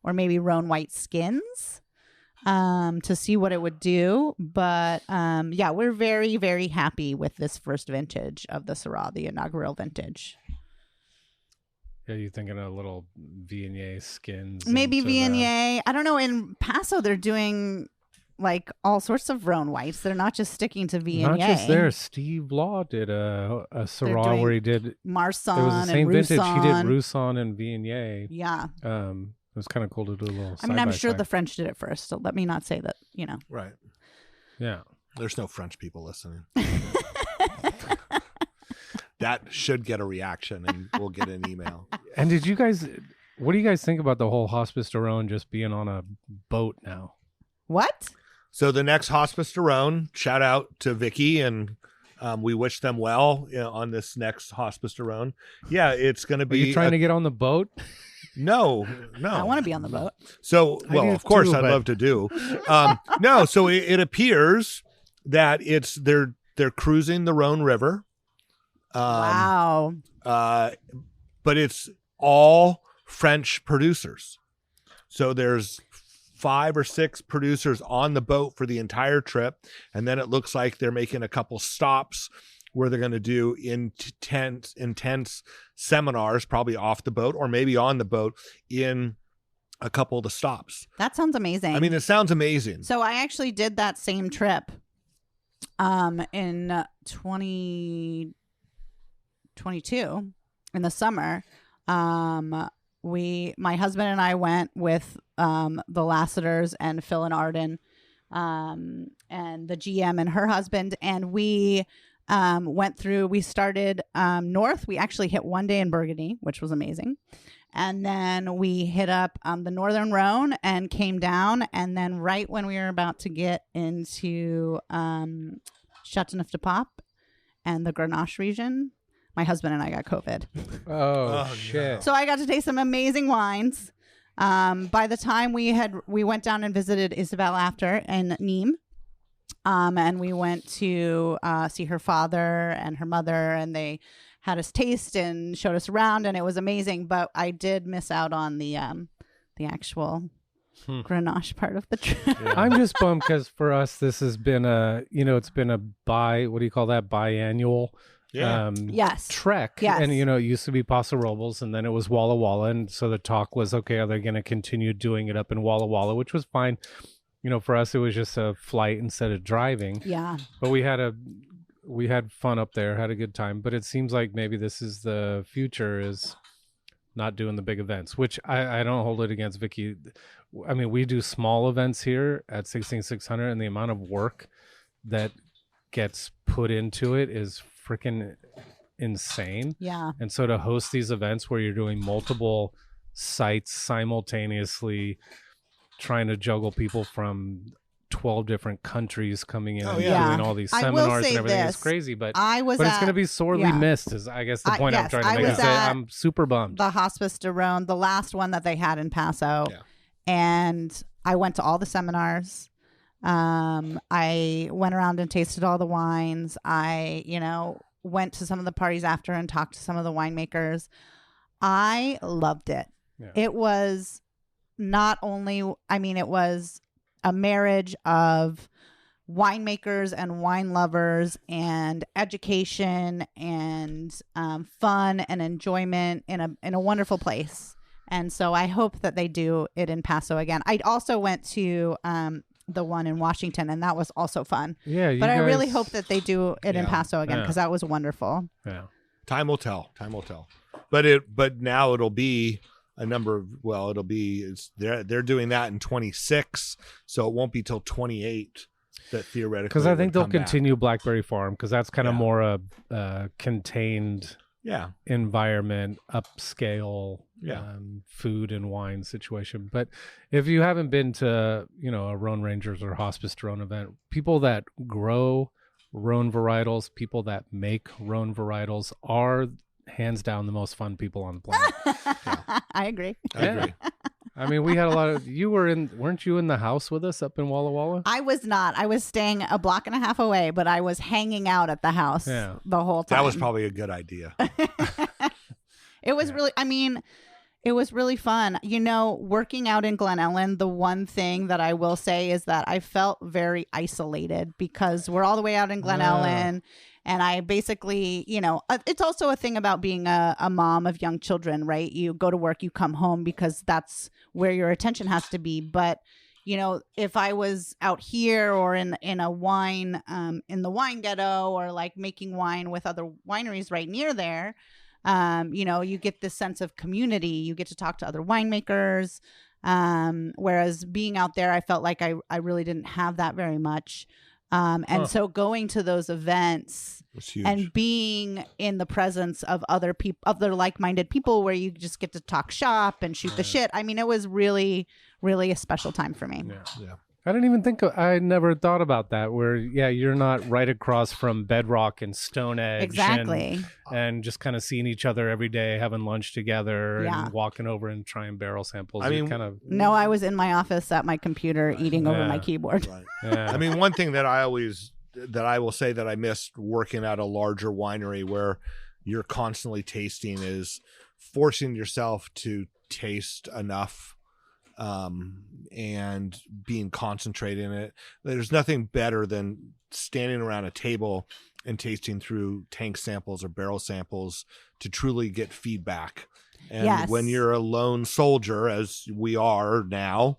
or maybe Rhone white skins. To see what it would do. But we're very, very happy with this first vintage of the Syrah, the inaugural vintage. Yeah, you thinking a little Viognier skins? Maybe Viognier. I don't know. In Paso, they're doing like all sorts of Rhone whites. They're not just sticking to Viognier. Not just there. Steve Law did a Syrah where he did Marsanne. It was the same vintage. Roussanne. He did Roussanne and Viognier. Yeah. It was kind of cool to do a little. I'm sure the French did it first, so let me not say that. Right. Yeah. There's no French people listening. That should get a reaction, and we'll get an email. And what do you guys think about the whole Hospice de Rhone just being on a boat now? What? So the next Hospice de Rhone, shout out to Vicky, and we wish them well on this next Hospice de Rhone. Yeah, it's going to be. Are you trying to get on the boat? No. I want to be on the boat. So, of course, I'd love to do. No, so it appears that they're cruising the Rhone River. Wow. But it's all French producers. So there's 5 or 6 producers on the boat for the entire trip, and then it looks like they're making a couple stops where they're going to do intense seminars, probably off the boat or maybe on the boat in a couple of the stops. That sounds amazing. I mean, it sounds amazing. So I actually did that same trip in 2022 in the summer. My husband and I went with the Lasseters and Phil and Arden and the GM and her husband, and we we started north. We actually hit one day in Burgundy, which was amazing. And then we hit up the Northern Rhone and came down. And then right when we were about to get into Châteauneuf-du-Pape and the Grenache region, my husband and I got COVID. Oh shit. No. So I got to taste some amazing wines. By the time we went down and visited Isabelle after in Nîmes. And we went to see her father and her mother, and they had us taste and showed us around, and it was amazing. But I did miss out on the actual Grenache part of the trip. Yeah. I'm just bummed because for us this has been it's been a biannual yes. trek. Yes. And it used to be Paso Robles, and then it was Walla Walla, and so the talk was, okay, are they going to continue doing it up in Walla Walla, which was fine. For us, it was just a flight instead of driving. Yeah. But we had fun up there, had a good time. But it seems like maybe this is the future, is not doing the big events, which I don't hold it against Vicky. I mean, we do small events here at 16600, and the amount of work that gets put into it is freaking insane. Yeah. And so to host these events where you're doing multiple sites simultaneously, trying to juggle people from 12 different countries coming in Oh, and yeah. doing all these I will seminars say and everything. It's this. crazy, but it's going to be sorely missed is, I guess, the point I'm yes, trying to I make. was Is at I'm super bummed. the Hospice de Rhone, the last one that they had in Paso. Yeah. And I went to all the seminars. I went around and tasted all the wines. I, went to some of the parties after and talked to some of the winemakers. I loved it. Yeah. It was not only, it was a marriage of winemakers and wine lovers and education and fun and enjoyment in a wonderful place. And so I hope that they do it in Paso again. I also went to the one in Washington, and that was also fun. Yeah, but I really hope that they do it in Yeah. Paso again, because that was wonderful. Yeah. Time will tell. But now it'll be a number of, they're doing that in 26, so it won't be till 28 that theoretically. Because I think they'll come back. continue Blackberry Farm, because that's kind of Yeah. more a contained environment, upscale food and wine situation. But if you haven't been to, a Rhone Rangers or Hospice Rhone event, people that grow Rhone varietals, people that make Rhone varietals are hands down the most fun people on the planet. I agree. I agree. I mean, we had a lot of, weren't you in the house with us up in Walla Walla? I was not. I was staying a block and a half away, but I was hanging out at the house the whole time. That was probably a good idea. It was really, it was really fun. Working out in Glen Ellen, the one thing that I will say is that I felt very isolated because we're all the way out in Glen Ellen. And I basically, it's also a thing about being a mom of young children, right? You go to work, you come home because that's where your attention has to be. But, if I was out here or in a wine, in the wine ghetto, or like making wine with other wineries right near there, you get this sense of community. You get to talk to other winemakers. Whereas being out there, I felt like I really didn't have that very much. So going to those events and being in the presence of other people, other like-minded people, where you just get to talk shop and shoot the shit. It was really, really a special time for me. Yeah. I didn't even I never thought about that, where, you're not right across from Bedrock and Stone Edge. Exactly. And just kind of seeing each other every day, having lunch together and walking over and trying barrel samples. No, I was in my office at my computer eating over my keyboard. Right. Yeah. One thing that I will say that I missed working at a larger winery where you're constantly tasting is forcing yourself to taste enough and being concentrated in it. There's nothing better than standing around a table and tasting through tank samples or barrel samples to truly get feedback. And when you're a lone soldier, as we are now,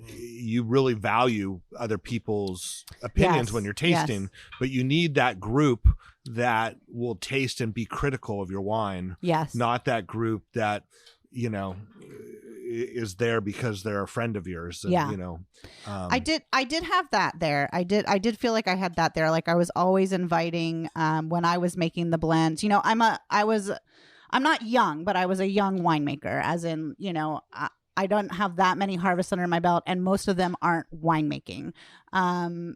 you really value other people's opinions when you're tasting, but you need that group that will taste and be critical of your wine. Yes. Not that group that, is there because they're a friend of yours. And, I did have that there. I did feel like I had that there. Like I was always inviting, when I was making the blends, I'm not young, but I was a young winemaker, as in, I don't have that many harvests under my belt, and most of them aren't winemaking. To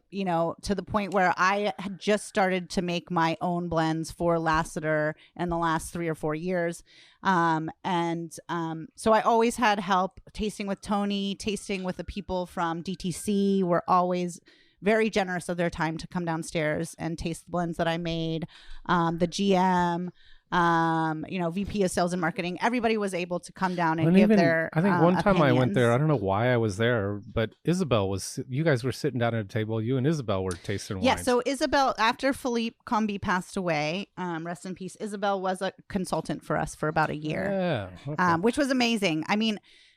the point where I had just started to make my own blends for Lasseter in the last 3 or 4 years. So I always had help tasting with Tony, tasting with the people from DTC were always very generous of their time to come downstairs and taste the blends that I made. The GM, VP of sales and marketing, everybody was able to come down and give their I think one time opinions. I went there, I don't know why I was there, but you guys were sitting down at a table, you and Isabel were tasting wine. Yeah, so Isabel, after Philippe Combi passed away, rest in peace, Isabel was a consultant for us for about a year, which was amazing.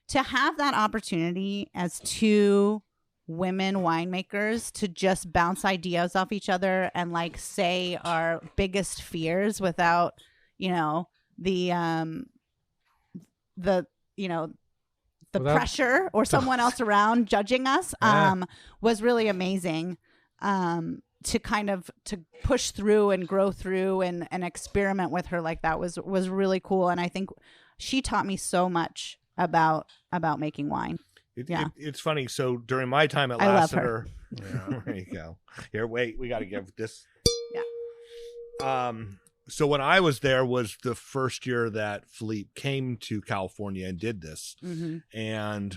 To have that opportunity as two women winemakers to just bounce ideas off each other and like say our biggest fears without the pressure or someone else around judging us was really amazing. To kind of to push through and grow through and experiment with her like that was really cool. And I think she taught me so much about making wine. It's funny. So during my time at Lasseter, there you go. Here, wait, we got to give this. Yeah. So when I was there was the first year that Philippe came to California and did this. Mm-hmm. And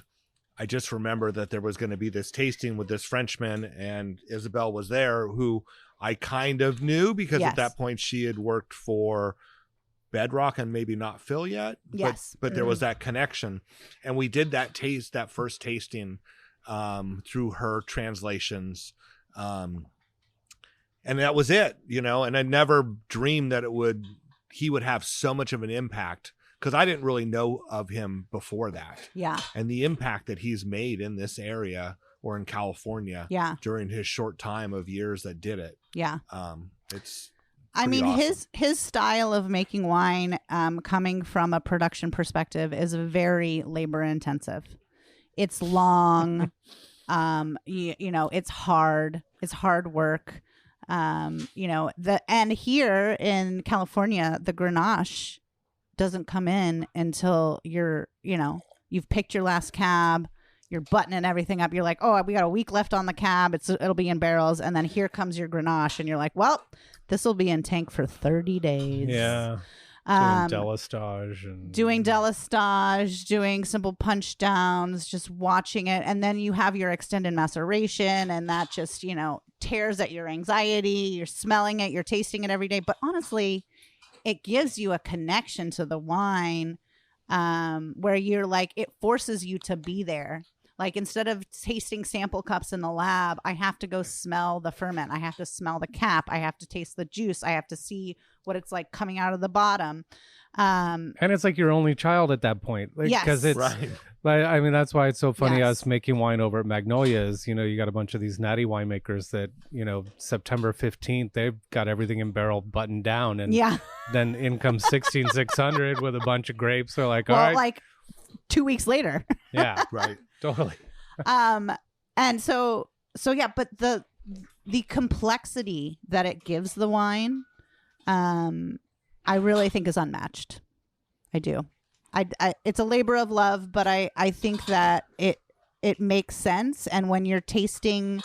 I just remember that there was going to be this tasting with this Frenchman, and Isabel was there, who I kind of knew because at that point she had worked for Bedrock and maybe not Phil yet. Yes. But there was that connection. And we did that first tasting through her translations. And that was it, and I never dreamed that he would have so much of an impact, because I didn't really know of him before that. Yeah. And the impact that he's made in this area or in California during his short time of years that did it. Yeah. It's awesome. His style of making wine, coming from a production perspective, is very labor intensive. It's long. It's hard. It's hard work. And here in California, the Grenache doesn't come in until you've picked your last cab, you're buttoning everything up. You're like, oh, we got a week left on the cab. It'll be in barrels. And then here comes your Grenache. And you're like, well, this will be in tank for 30 days. Yeah. Doing delistage, doing simple punch downs, just watching it. And then you have your extended maceration, and that just, tears at your anxiety. You're smelling it, you're tasting it every day. But honestly, it gives you a connection to the wine, where you're like, it forces you to be there. Like, instead of tasting sample cups in the lab, I have to go smell the ferment. I have to smell the cap. I have to taste the juice. I have to see what it's like coming out of the bottom. And it's like your only child at that point. Because it's right. That's why it's so funny us making wine over at Magnolia is, you got a bunch of these natty winemakers that, September 15th, they've got everything in barrel buttoned down. And then in comes 16600 with a bunch of grapes. They're like, all right. Like 2 weeks later. Yeah. Right. Totally. And so but the complexity that it gives the wine, I really think is unmatched. I do. It's a labor of love, but I think that it makes sense. And when you're tasting,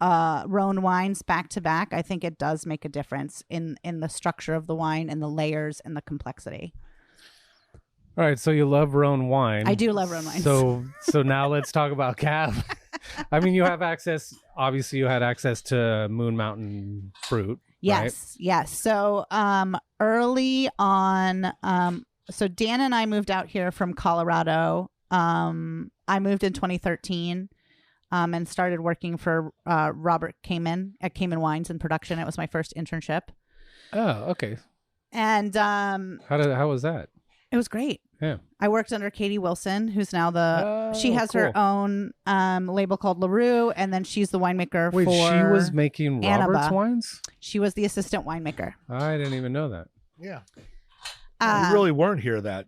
Rhone wines back to back, I think it does make a difference in the structure of the wine and the layers and the complexity. All right, so you love Rhone wine. I do love Rhone wines. So now let's talk about Cab. You have access. Obviously, you had access to Moon Mountain fruit. Yes, right? yes. So early on, so Dan and I moved out here from Colorado. I moved in 2013 and started working for Robert Kamen at Kamen Wines in production. It was my first internship. Oh, okay. And how was that? It was great. Yeah. I worked under Katie Wilson, who's now she has her own label called LaRue, and then she's the winemaker for she was making Robert's Annaba. Wines? She was the assistant winemaker. I didn't even know that. Yeah. You really weren't here that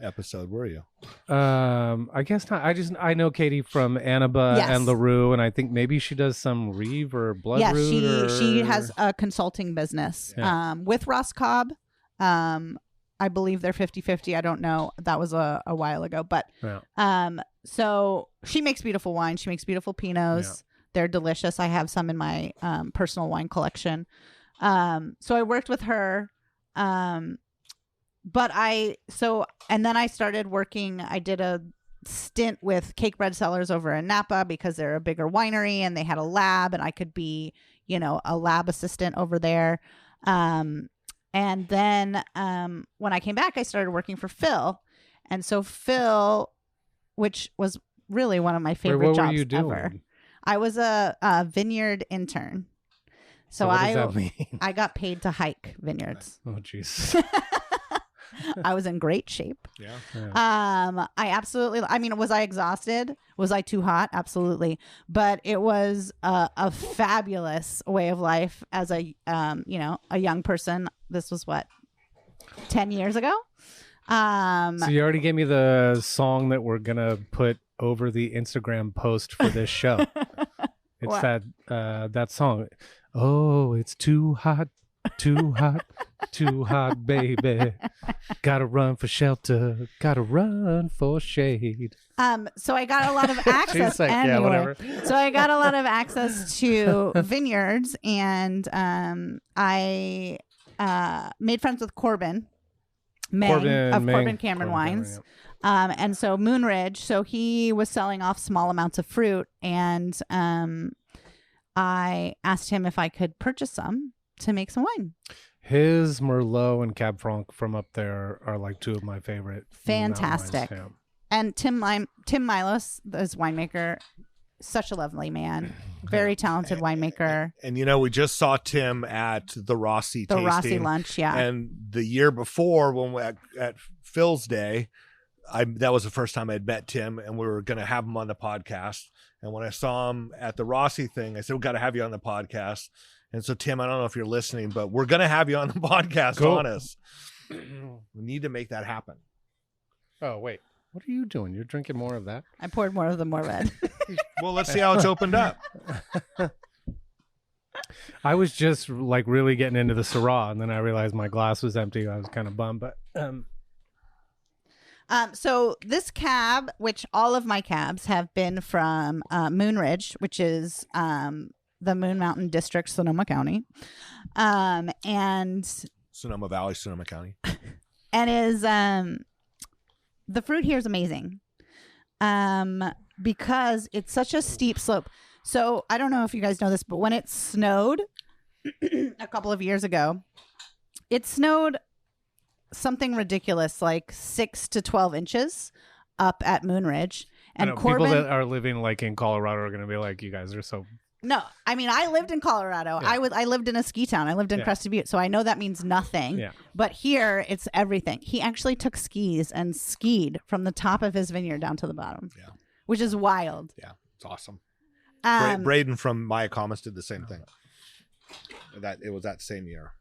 episode, were you? I guess not. I know Katie from Annaba and LaRue, and I think maybe she does some Reeve or Bloodroot. Yeah, she has a consulting business with Ross Cobb. I believe they're 50-50. I don't know. That was a while ago. But so she makes beautiful wine. She makes beautiful Pinots. Yeah. They're delicious. I have some in my personal wine collection. So I worked with her. And then I started working. I did a stint with Cake Bread Cellars over in Napa because they're a bigger winery and they had a lab, and I could be, a lab assistant over there. And then when I came back, I started working for Phil. And so Phil, which was really one of my favorite jobs were you doing? Ever. I was a vineyard intern. So what does that mean? I got paid to hike vineyards. Oh, jeez. I was in great shape. Yeah. I absolutely, was I exhausted? Was I too hot? Absolutely. But it was a fabulous way of life as a young person. This was 10 years ago. So you already gave me the song that we're going to put over the Instagram post for this show. It's that song. Oh, it's too hot, too hot, Too hot, baby. Gotta run for shelter. Gotta run for shade. So I got a lot of access. Like, anyway. yeah, whatever. So I got a lot of access to vineyards, and I made friends with Corbin of Corbin Cameron Wines. And so Moonridge, so he was selling off small amounts of fruit, and I asked him if I could purchase some to make some wine. His Merlot and Cab Franc from up there are like two of my favorite. Fantastic. Wines, yeah. And Tim Milos, his winemaker, such a lovely man, very talented winemaker. And you know, we just saw Tim at the Rossi tasting. Rossi lunch, yeah. And the year before, when we at Phil's Day, that was the first time I'd met Tim, and we were going to have him on the podcast. And when I saw him at the Rossi thing, I said, "We got to have you on the podcast." And so, Tim, I don't know if you're listening, but we're going to have you on the podcast. Cool. On us. We need to make that happen. Oh, wait. What are you doing? You're drinking more of that? I poured more of the more red. Well, let's see how it's opened up. I was just like really getting into the Syrah, and then I realized my glass was empty. I was kind of bummed, but so this cab, which all of my cabs have been from Moonridge, which is the Moon Mountain District, Sonoma County, and Sonoma Valley, Sonoma County, and is the fruit here is amazing, because it's such a steep slope. So I don't know if you guys know this, but when it snowed a couple of years ago, it snowed something ridiculous, like 6 to 12 inches up at Moonridge. And Corbin, people that are living like in Colorado are going to be like, "You guys are so." No, I mean, I lived in Colorado. Yeah. I lived in a ski town. I lived in Crested Butte, so I know that means nothing. Yeah. But here, it's everything. He actually took skis and skied from the top of his vineyard down to the bottom. Yeah, which is wild. Yeah, it's awesome. Braden from Maya Commas did the same thing. It was that same year.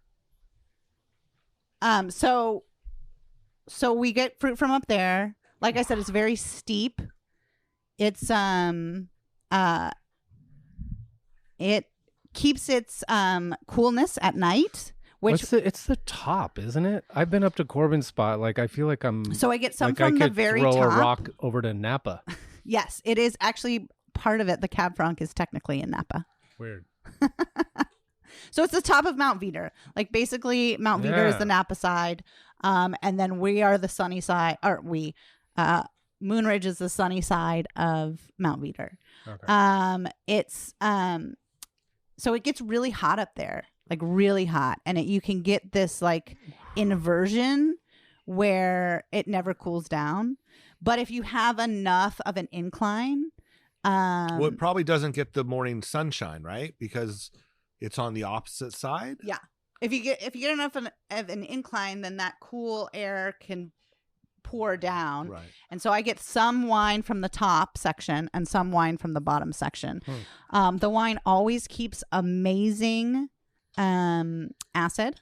So we get fruit from up there. Like I said, it's very steep. It's it keeps its coolness at night. Which it's the top, isn't it? I've been up to Corbin's spot. Like I feel like I'm. So I get some like from I the could very throw top. a rock over to Napa. Yes, it is actually part of it. The Cab Franc is technically in Napa. Weird. So it's the top of Mount Veeder. Like basically Mount Veeder is the Napa side. And then we are the sunny side, or Moonridge is the sunny side of Mount Veeder. Okay. It's so it gets really hot up there, like really hot. And you can get this like inversion where it never cools down. But if you have enough of an incline, well, it probably doesn't get the morning sunshine, right? Because it's on the opposite side. Yeah. If you get enough of an incline, then that cool air can pour down. Right. And so I get some wine from the top section and some wine from the bottom section. The wine always keeps amazing acid,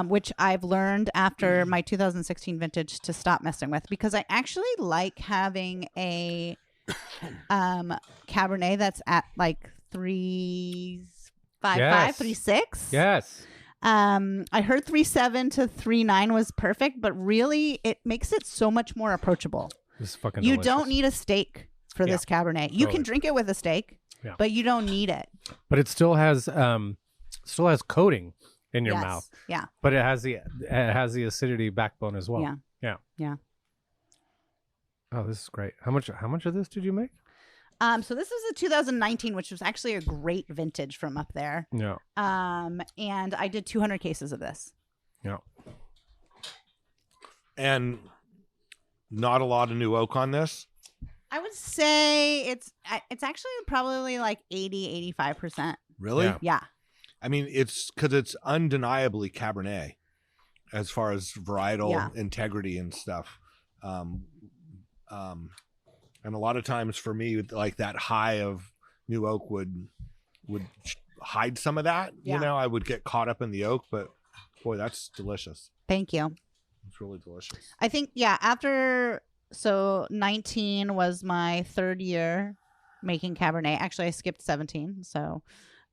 which I've learned after my 2016 vintage to stop messing with, because I actually like having a Cabernet that's at like 3.55, 3.6. Yes. I heard 3.7 to 3.9 was perfect, but really it makes it so much more approachable. This is fucking You delicious. don't need a steak for this Cabernet. You can drink it with a steak, but you don't need it. But it still has coating in your mouth. Yeah. But it has the acidity backbone as well. Yeah. Oh, this is great. How much of this did you make? So this is a 2019, which was actually a great vintage from up there. Yeah. And I did 200 cases of this. Yeah. And not a lot of new oak on this. I would say it's actually probably like 80-85%. Really? Yeah. I mean, it's because it's undeniably Cabernet as far as varietal integrity and stuff. And a lot of times for me, like that high of new oak would hide some of that. Yeah. You know, I would get caught up in the oak, but boy, that's delicious. Thank you. It's really delicious. I think, so 19 was my third year making Cabernet. Actually, I skipped 17. So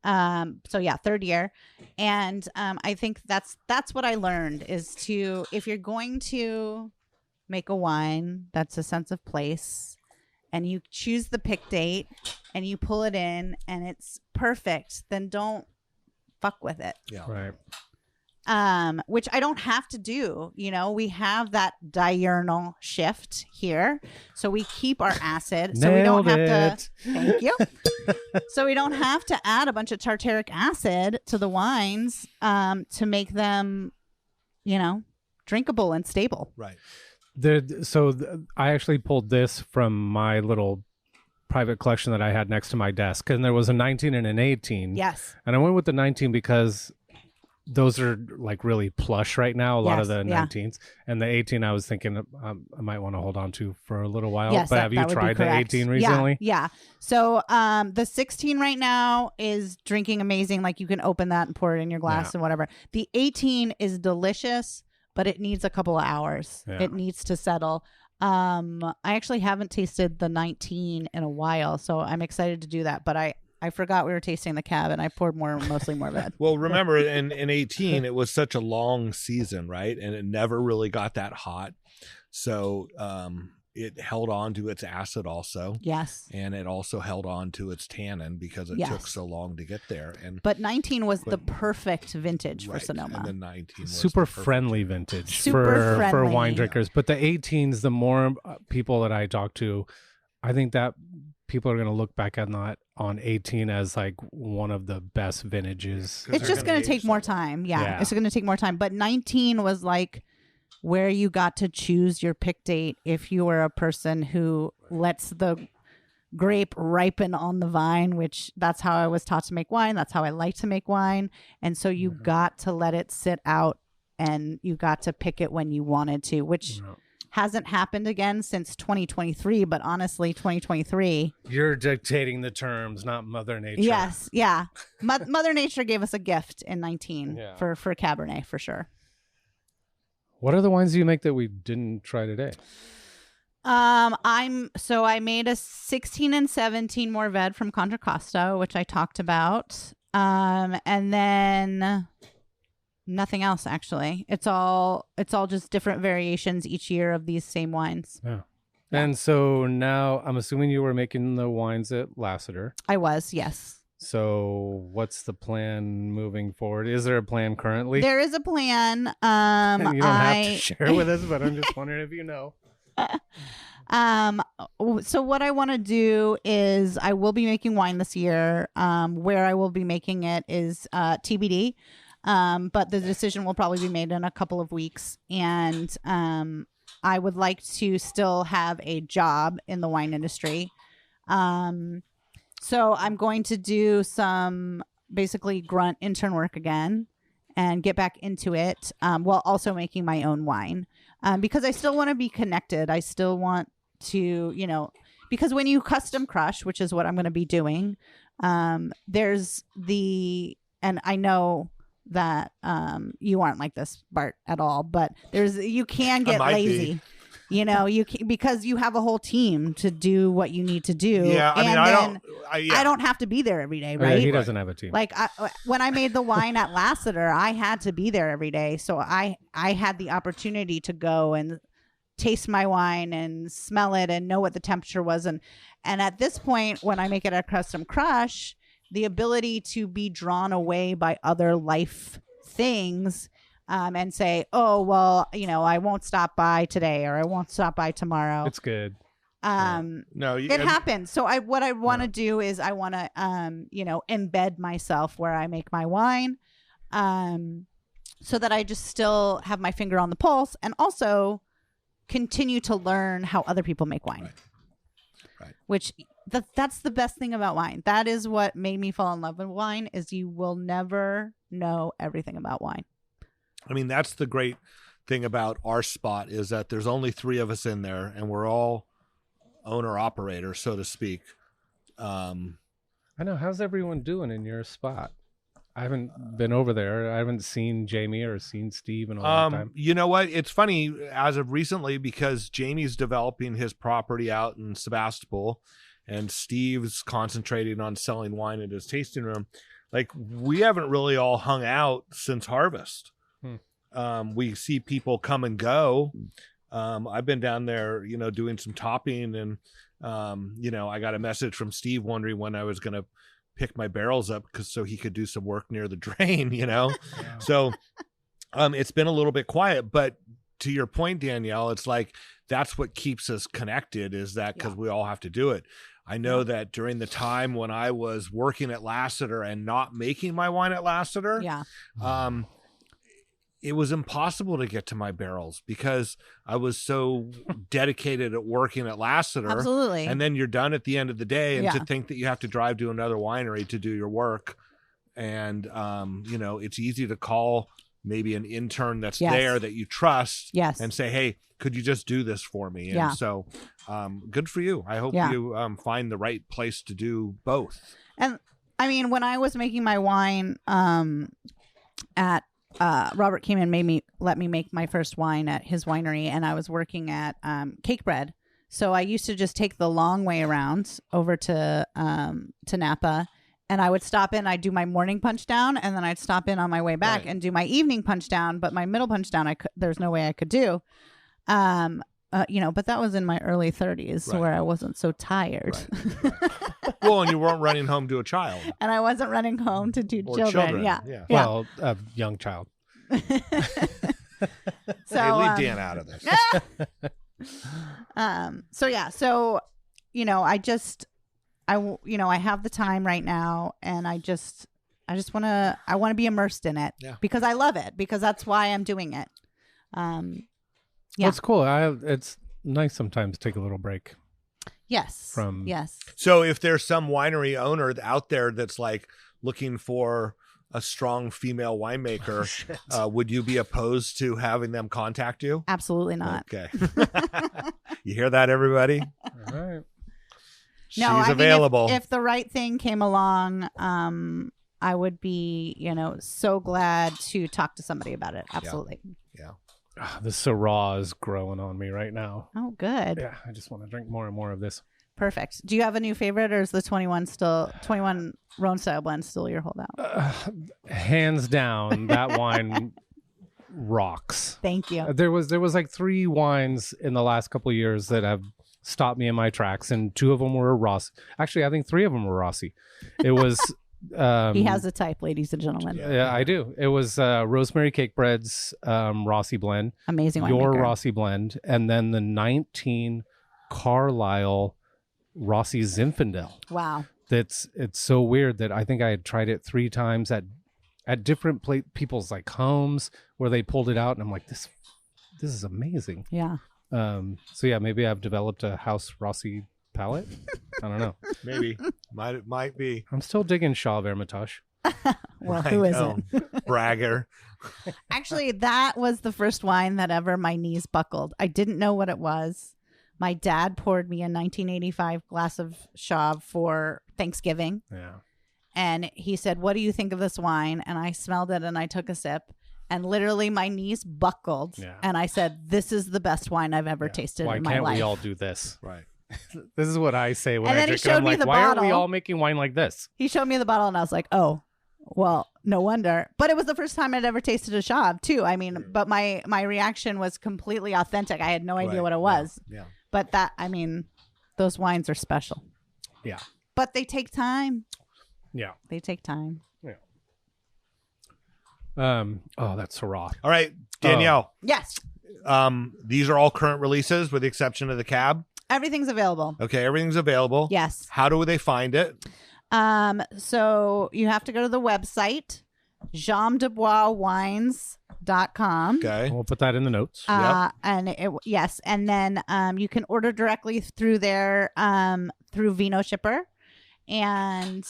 So yeah, third year. And I think that's what I learned is if you're going to make a wine that's a sense of place, and you choose the pick date and you pull it in and it's perfect, then don't fuck with it. Yeah. Right. Which I don't have to do. We have that diurnal shift here. So we keep our acid. So we don't have to. Thank you. So we don't have to add a bunch of tartaric acid to the wines to make them, drinkable and stable. Right. I actually pulled this from my little private collection that I had next to my desk, and there was a 19 and an 18. Yes. And I went with the 19 because those are like really plush right now, a lot of the 19s. And the 18 I was thinking I might want to hold on to for a little while. Yes, but have you tried the 18 recently? Yeah. So the 16 right now is drinking amazing. Like you can open that and pour it in your glass and whatever. The 18 is delicious, but it needs a couple of hours. Yeah. It needs to settle. I actually haven't tasted the 19 in a while, so I'm excited to do that. But I forgot we were tasting the cab, and I poured mostly more red. Well, remember in 18, it was such a long season, right? And it never really got that hot. So it held on to its acid also. Yes. And it also held on to its tannin because it took so long to get there. But 19 was the perfect vintage for Sonoma. And then 19 was super friendly vintage Super for friendly. wine drinkers. But the 18s, the more people that I talk to, I think that people are going to look back on 18 as like one of the best vintages. It's just going to take more time. Yeah. It's going to take more time. But 19 was like where you got to choose your pick date if you were a person who lets the grape ripen on the vine, which that's how I was taught to make wine. That's how I like to make wine. And so you got to let it sit out and you got to pick it when you wanted to, which hasn't happened again since 2023. But honestly, 2023. You're dictating the terms, not Mother Nature. Yes. Yeah. Mother Nature gave us a gift in 19 for Cabernet for sure. What are the wines do you make that we didn't try today? I made a 16 and 17 Mourvèdre from Contra Costa, which I talked about. And then nothing else actually. It's all just different variations each year of these same wines. Yeah. And so now I'm assuming you were making the wines at Lasseter. I was, yes. So what's the plan moving forward? Is there a plan currently? There is a plan. You don't have to share with us, but I'm just wondering if you know. So what I want to do is I will be making wine this year. Where I will be making it is TBD. But the decision will probably be made in a couple of weeks. And I would like to still have a job in the wine industry. So I'm going to do some basically grunt intern work again and get back into it while also making my own wine because I still want to be connected. I still want to, because when you custom crush, which is what I'm going to be doing, there's and I know that you aren't like this, Bart, at all, but you can get lazy. Because you have a whole team to do what you need to do. Yeah, I don't have to be there every day, right? He doesn't have a team. Like when I made the wine at Lasseter, I had to be there every day, so I had the opportunity to go and taste my wine and smell it and know what the temperature was, and at this point, when I make it a custom crush, the ability to be drawn away by other life things. And say, oh, well, I won't stop by today or I won't stop by tomorrow. It's good. It happens. So what I want to do is I want to, embed myself where I make my wine so that I just still have my finger on the pulse and also continue to learn how other people make wine. Right. Which that's the best thing about wine. That is what made me fall in love with wine is you will never know everything about wine. I mean, that's the great thing about our spot is that there's only 3 of us in there and we're all owner operator, so to speak. I know. How's everyone doing in your spot? I haven't been over there. I haven't seen Jamie or seen Steve in a long time. You know what? It's funny as of recently because Jamie's developing his property out in Sebastopol and Steve's concentrating on selling wine in his tasting room. like we haven't really all hung out since harvest. We see people come and go. I've been down there, doing some topping, and I got a message from Steve wondering when I was going to pick my barrels up so he could do some work near the drain, So it's been a little bit quiet, but to your point, Danielle, it's like that's what keeps us connected, is that because we all have to do it. I know that during the time when I was working at Lasseter and not making my wine at Lasseter, it was impossible to get to my barrels because I was so dedicated at working at Lasseter. Absolutely. And then you're done at the end of the day, and to think that you have to drive to another winery to do your work. And, it's easy to call maybe an intern that's there that you trust and say, hey, could you just do this for me? And so good for you. I hope you find the right place to do both. And I mean, when I was making my wine at Robert came and let me make my first wine at his winery, and I was working at Cake Bread. So I used to just take the long way around over to Napa, and I would stop in. I'd do my morning punch down, and then I'd stop in on my way back and do my evening punch down. But my middle punch down, there's no way I could do. But that was in my early 30s where I wasn't so tired. Right. Well, and you weren't running home to a child. And I wasn't running home to two children. Yeah. Well, a young child. So hey, leave Dan out of this. I have the time right now, and I want to be immersed in it because I love it, because that's why I'm doing it. Well, it's cool. It's nice sometimes to take a little break. Yes. So if there's some winery owner out there that's like looking for a strong female winemaker, would you be opposed to having them contact you? Absolutely not. Okay. You hear that, everybody? All right. She's available. If the right thing came along, I would be, so glad to talk to somebody about it. Absolutely. Yeah. The Syrah is growing on me right now. Oh, good. Yeah, I just want to drink more and more of this. Perfect. Do you have a new favorite, or is the 21 Rhone style blend still your holdout? Hands down, that wine rocks. Thank you. There was like 3 wines in the last couple of years that have stopped me in my tracks, and 2 of them were Rossi. Actually, I think 3 of them were Rossi. It was he has a type, ladies and gentlemen. Yeah, I do. It was Rosemary Cake Bread's Rossi blend. Amazing winemaker. Your Rossi blend, and then the 19 Carlisle Rossi Zinfandel. Wow. It's so weird that I think I had tried it 3 times at different people's like homes where they pulled it out, and I'm like, this is amazing. Yeah. So yeah, maybe I've developed a house Rossi palate. I don't know. Maybe. Might be. I'm still digging Shaw Vermoutage. Well, who isn't? Bragger. Actually, that was the first wine that ever my knees buckled. I didn't know what it was. My dad poured me a 1985 glass of Chave for Thanksgiving. Yeah. And he said, "What do you think of this wine?" And I smelled it and I took a sip. And literally my knees buckled. Yeah. And I said, "This is the best wine I've ever tasted in my life." Why can't we all do this? Right. This is what I say when and I then drink he it. showed I'm me like, the why bottle. aren't we all making wine like this? He showed me the bottle and I was like, oh, well, no wonder. But it was the first time I'd ever tasted a Chave too. I mean, but my reaction was completely authentic. I had no idea what it was. Yeah. But those wines are special. Yeah. But they take time. Yeah. They take time. Yeah. That's Syrah. All right, Danielle. Yes. These are all current releases with the exception of the cab. Everything's available. Okay, everything's available. Yes. How do they find it? So you have to go to the website, jambedesboiswines.com. Okay. We'll put that in the notes. And then you can order directly through there through Vino Shipper. And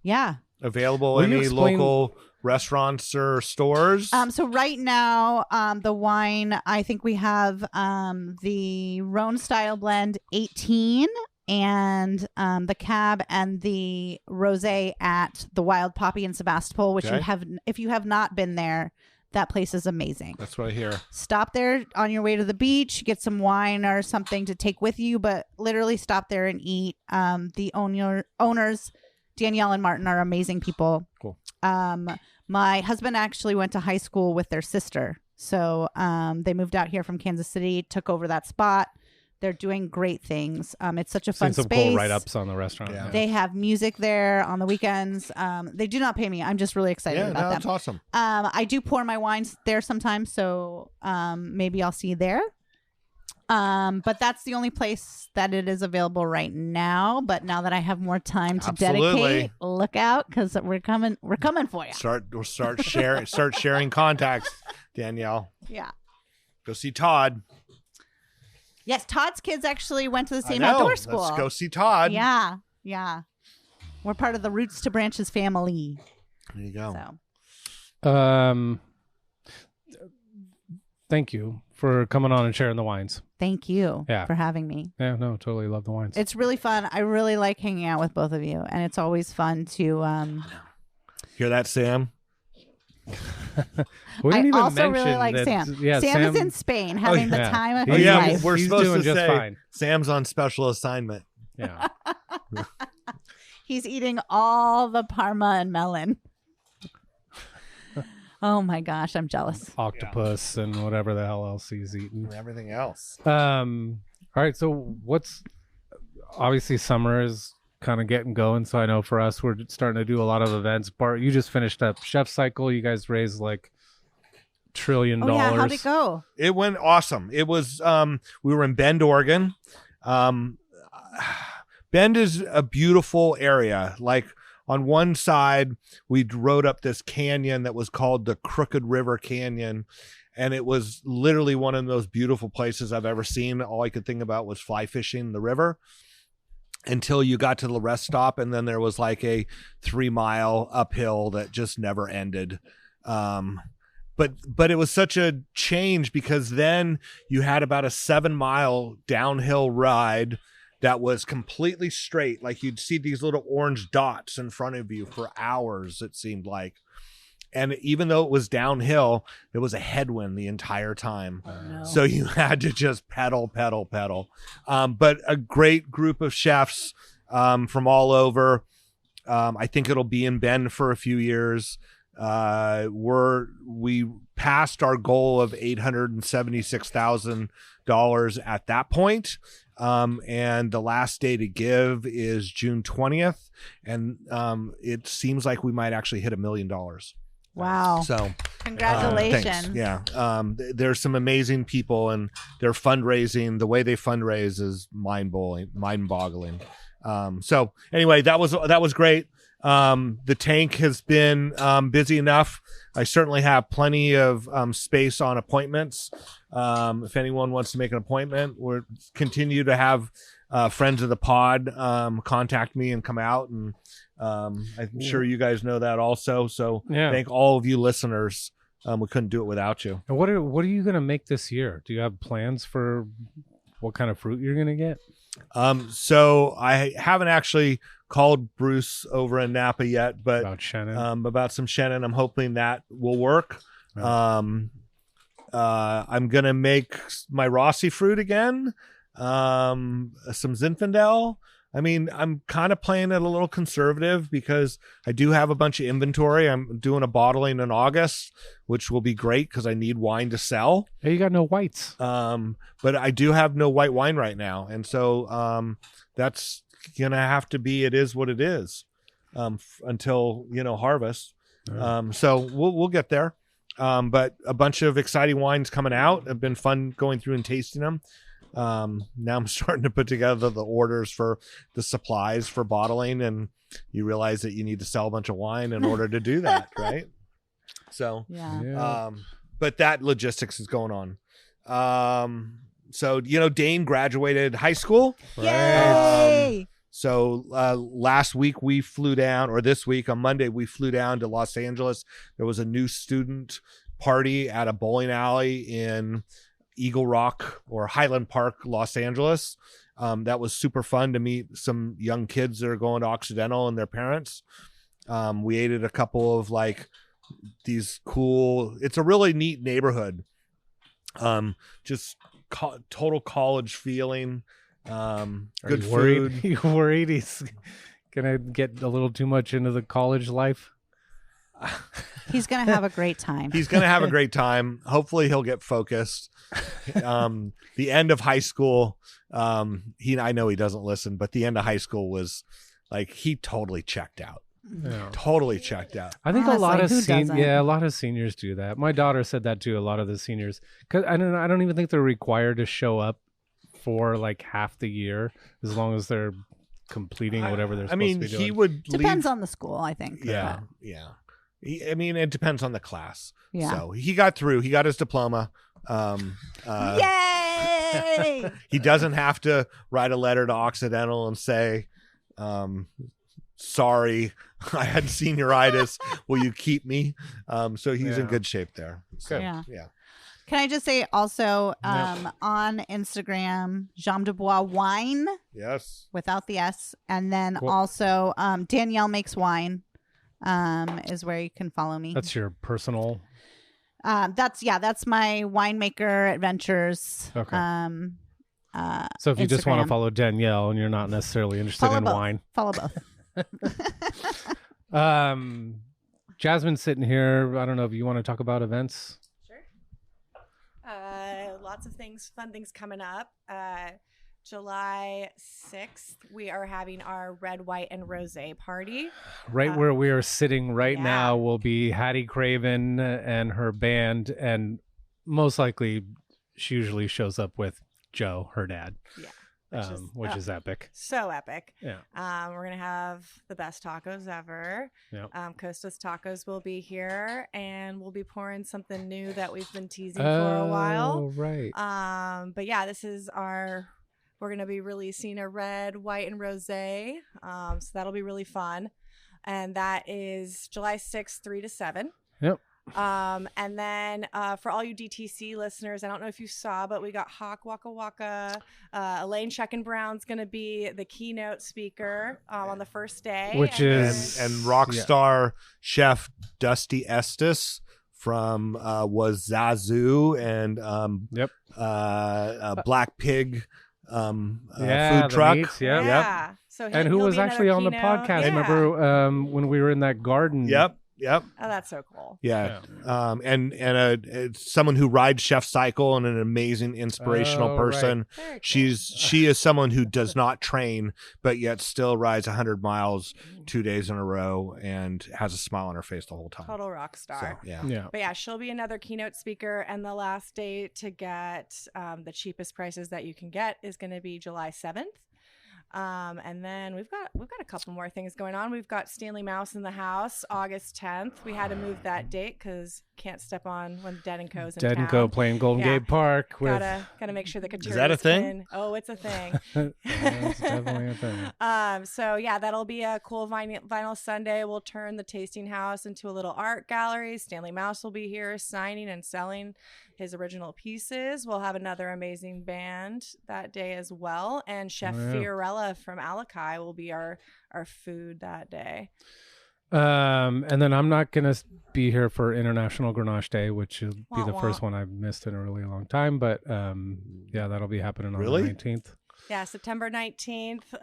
yeah. Available in any local restaurants or stores? So right now, the wine, I think we have the Rhone style blend 18 and the Cab and the Rosé at the Wild Poppy in Sebastopol, which if you have not been there, that place is amazing. That's what I hear. Stop there on your way to the beach, get some wine or something to take with you, but literally stop there and eat. The owners Danielle and Martin are amazing people. Cool. My husband actually went to high school with their sister. So they moved out here from Kansas City, took over that spot. They're doing great things. It's such a fun some space. Cool write-ups on the restaurant. Yeah. They have music there on the weekends. They do not pay me. I'm just really excited about them. That's awesome. I do pour my wines there sometimes, so maybe I'll see you there. But that's the only place that it is available right now. But now that I have more time to dedicate, look out, because we're coming for you. Start sharing contacts, Danielle. Yeah. Go see Todd. Yes, Todd's kids actually went to the same outdoor school. Let's go see Todd. Yeah. We're part of the Roots to Branches family. There you go. So. Thank you for coming on and sharing the wines. Thank you for having me. Yeah, no, totally love the wines. It's really fun. I really like hanging out with both of you, and it's always fun to hear that, Sam? We didn't even also really mention like that, Sam. Yeah, Sam is in Spain having the time of his yeah, life. we're He's supposed doing to just say fine. Sam's on special assignment. Yeah. He's eating all the Parma and melon. Oh my gosh, I'm jealous. Octopus and whatever the hell else he's eating. And everything else. All right, so obviously summer is kind of getting going, so I know for us we're starting to do a lot of events. Bart, you just finished up Chef Cycle. You guys raised like $1 trillion. Oh yeah, how'd it go? It went awesome. It was we were in Bend, Oregon. Bend is a beautiful area. Like on one side, we rode up this canyon that was called the Crooked River Canyon. And it was literally one of those beautiful places I've ever seen. All I could think about was fly fishing the river until you got to the rest stop. And then there was like a 3-mile uphill that just never ended. But it was such a change because then you had about a 7-mile downhill ride that was completely straight. Like you'd see these little orange dots in front of you for hours, it seemed like. And even though it was downhill, there was a headwind the entire time. Oh, no. So you had to just pedal. But a great group of chefs from all over. I think it'll be in Bend for a few years. We passed our goal of $876,000 at that point. And the last day to give is June 20th. And it seems like we might actually hit $1 million. Wow. So congratulations. Thanks. Yeah. There's some amazing people and their fundraising, the way they fundraise is mind-boggling. So anyway, that was great. The tank has been busy enough. I certainly have plenty of space on appointments. If anyone wants to make an appointment, we'll continue to have friends of the pod contact me and come out. And I'm sure you guys know that also. So thank all of you listeners. We couldn't do it without you. And what are you going to make this year? Do you have plans for what kind of fruit you're going to get? So I haven't actually called Bruce over in Napa yet, but about Shannon, about some Shannon. I'm hoping that will work. I'm gonna make my Rossi fruit again. Some Zinfandel. I mean, I'm kind of playing it a little conservative because I do have a bunch of inventory. I'm doing a bottling in August, which will be great because I need wine to sell. Hey, you got no whites. But I do have no white wine right now. And so that's going to have to be, it is what it is until, harvest. So we'll get there. But a bunch of exciting wines coming out. Have been fun going through and tasting them. Now I'm starting to put together the orders for the supplies for bottling, and you realize that you need to sell a bunch of wine in order to do that, right? So, but that logistics is going on. So, Dane graduated high school. Yay! So last week we flew down, or this week on Monday, we flew down to Los Angeles. There was a new student party at a bowling alley in Eagle Rock or Highland Park, Los Angeles. That was super fun to meet some young kids that are going to Occidental and their parents. We ate at a couple of these cool, it's a really neat neighborhood. Just total college feeling. Good food. You worried he's gonna get a little too much into the college life? He's going to have a great time. He's going to have a great time. Hopefully he'll get focused. The end of high school, I know he doesn't listen, but the end of high school was like, he totally checked out. Yeah. Totally checked out. I think Honestly, a lot of seniors do that. My daughter said that too. A lot of the seniors, because I don't even think they're required to show up for like half the year, as long as they're completing whatever they're supposed to be doing. He would Depends leave. on the school, I think. Yeah, yeah. It depends on the class. Yeah. So he got through. He got his diploma. Yay! He doesn't have to write a letter to Occidental and say, sorry, I had senioritis. Will you keep me? So he's in good shape there. So, Yeah. yeah. Can I just say also on Instagram, Jambe Des Bois Wine Yes. without the S. And then also Danielle Makes Wine is where you can follow me. That's your personal. That's my winemaker adventures. Okay. So if you just want to follow Danielle and you're not necessarily interested in wine, follow both. Jasmine's sitting here. I don't know if you want to talk about events. Sure. Lots of fun things coming up. July 6th, we are having our red, white, and rosé party. Right where we are sitting now will be Hattie Craven and her band, and most likely she usually shows up with Joe, her dad. Yeah. Which is epic. So epic. Yeah. We're going to have the best tacos ever. Yep. Costas Tacos will be here, and we'll be pouring something new that we've been teasing for a while. Oh, right. But yeah, we're going to be releasing a red, white, and rosé. So that'll be really fun. And that is July 6th, 3 to 7. Yep. And then for all you DTC listeners, I don't know if you saw, but we got Hawk Waka Waka. Elaine Checkenbrown's going to be the keynote speaker on the first day. Which is... And rock star chef Dusty Estes from Wazazoo and Black Pig food truck. Meats, yeah. So and who was actually on the podcast? Yeah. Remember when we were in that garden? Yep. Oh, that's so cool. Yeah. And someone who rides Chef Cycle and an amazing inspirational person. Right. She is someone who does not train, but yet still rides 100 miles 2 days in a row and has a smile on her face the whole time. Total rock star. So, yeah. But yeah, she'll be another keynote speaker, and the last day to get the cheapest prices that you can get is going to be July 7th. And then we've got a couple more things going on. We've got Stanley Mouse in the house, August 10th. We had to move that date because can't step on when Dead & Co's in Dead town. & Co playing Golden Gate Park. Gotta make sure the Coturri is that a thing? Oh, it's a thing. It's definitely a thing. So yeah, that'll be a cool vinyl Sunday. We'll turn the tasting house into a little art gallery. Stanley Mouse will be here signing and selling his original pieces. We'll have another amazing band that day as well. And Chef Fiorella from Alakai will be our food that day. And then I'm not going to be here for International Grenache Day, which will be the first one I've missed in a really long time. But yeah, that'll be happening on the 19th. Yeah, September 19th.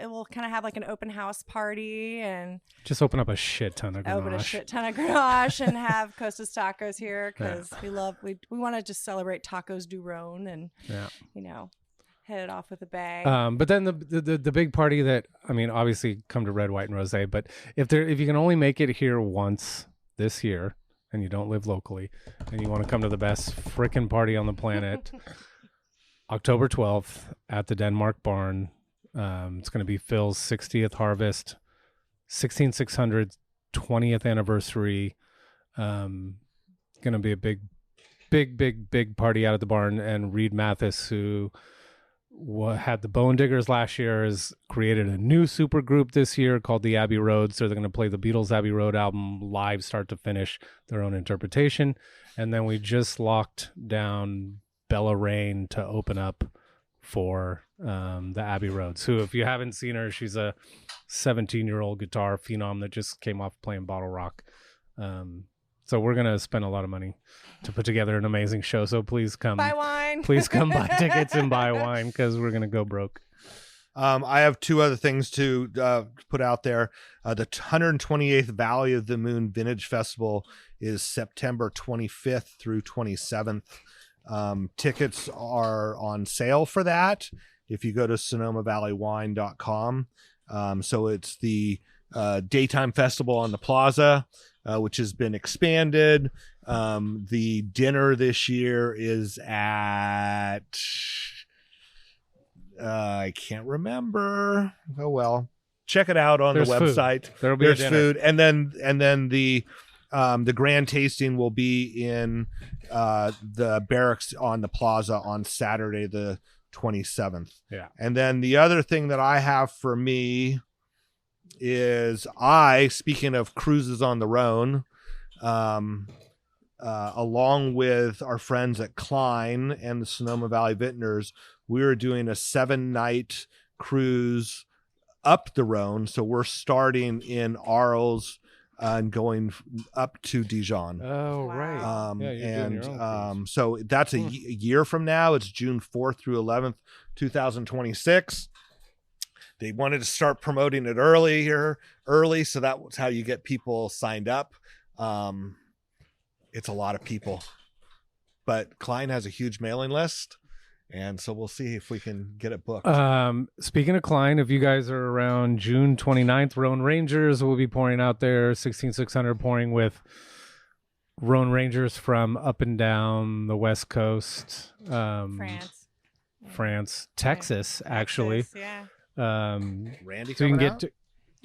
It will kind of have like an open house party and just open up a shit ton of Grenache. And have Costas Tacos here because we want to just celebrate Tacos du Rhone and hit it off with a bang. But then the big party that, I mean, obviously come to red, white, and rosé. But if you can only make it here once this year and you don't live locally and you want to come to the best frickin' party on the planet. October 12th at the Denmark Barn. It's going to be Phil's 60th harvest, 16600 20th anniversary. Going to be a big party out at the barn. And Reed Mathis, who had the Bone Diggers last year, has created a new super group this year called the Abbey Road. So they're going to play the Beatles' Abbey Road album live, start to finish, their own interpretation. And then we just locked down Bella Rain to open up for the Abbey Road. So if you haven't seen her, she's a 17-year-old guitar phenom that just came off playing Bottle Rock. So we're going to spend a lot of money to put together an amazing show. So please come buy wine. Please come buy tickets and buy wine because we're going to go broke. I have two other things to put out there. The 128th Valley of the Moon Vintage Festival is September 25th through 27th. Tickets are on sale for that if you go to SonomaValleyWine.com. So it's the daytime festival on the plaza, which has been expanded. The dinner this year is at... I can't remember. Oh well, check it out on the website. There's food, and then the grand tasting will be in the barracks on the plaza on Saturday the 27th. Yeah, and then the other thing that I have for me is speaking of cruises on the Rhone, along with our friends at Klein and the Sonoma Valley Vintners, we are doing a 7-night cruise up the Rhone. So we're starting in Arles and going up to Dijon. Oh, right. You're doing your own cruise. So that's a year from now. It's June 4th through 11th, 2026. They wanted to start promoting it early, so that was how you get people signed up. It's a lot of people, but Klein has a huge mailing list, and so we'll see if we can get it booked. Speaking of Klein, if you guys are around June 29th, Rhone Rangers will be pouring out there, 16600 pouring with Rhone Rangers from up and down the West Coast, France, Texas, actually. Yeah. Randy, so you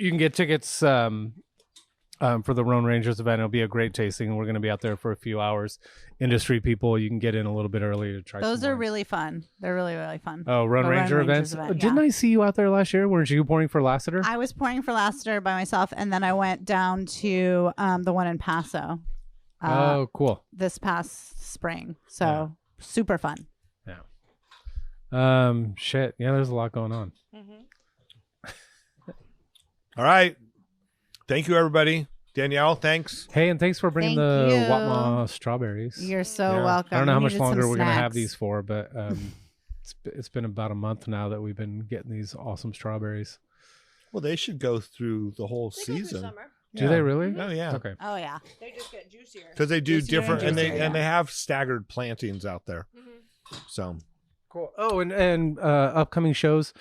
can get tickets for the Rhone Rangers event. It'll be a great tasting. We're going to be out there for a few hours. Industry people, you can get in a little bit early to try. Those are really fun. They're really, really fun. Oh, Rhone Ranger events. Didn't I see you out there last year? Weren't you pouring for Lasseter? I was pouring for Lasseter by myself, and then I went down to the one in Paso. Oh, cool. This past spring. So super fun. Yeah. Shit. Yeah, there's a lot going on. Mm-hmm. All right. Thank you, everybody. Danielle, thanks. Hey, and thanks for bringing the Watma strawberries. You're so welcome. I don't know how much longer we're going to have these for, but it's been about a month now that we've been getting these awesome strawberries. Well, they should go through the whole season. Summer. Do they really? Oh, yeah. Okay. Oh, yeah. They just get juicier. Because they do Juicier different, and and they have staggered plantings out there. Mm-hmm. So cool. Oh, and upcoming shows.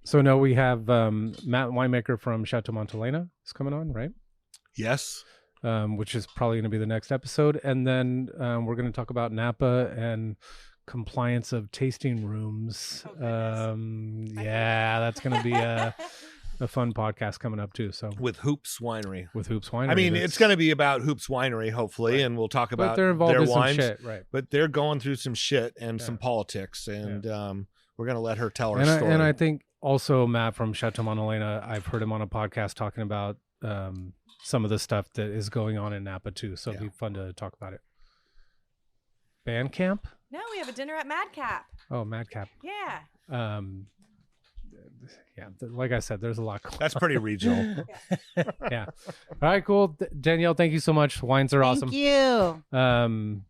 So no, we have Matt Winemaker from Chateau Montelena is coming on, right? yes. Which is probably going to be the next episode. And then we're going to talk about Napa and compliance of tasting rooms. Yeah, that's going to be a fun podcast coming up too. So With Hoops Winery. I mean, it's going to be about Hoops Winery, hopefully, and we'll talk about they're involved their in wines. some shit, right? But they're going through some shit and some politics, and we're going to let her tell her story. And I think also Matt from Chateau Montelena, I've heard him on a podcast talking about some of the stuff that is going on in Napa too. So it'd be fun to talk about it. Band camp? No, we have a dinner at Madcap. Oh, Madcap. Yeah. Like I said, there's a lot going That's pretty regional. Yeah. All right, cool. Danielle, thank you so much. Wines are awesome. Thank you.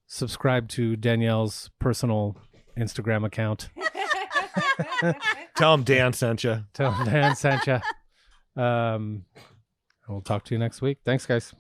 Subscribe to Danielle's personal Instagram account. Tell them Dan sent you. Tell him Dan sent you. We'll talk to you next week. Thanks, guys.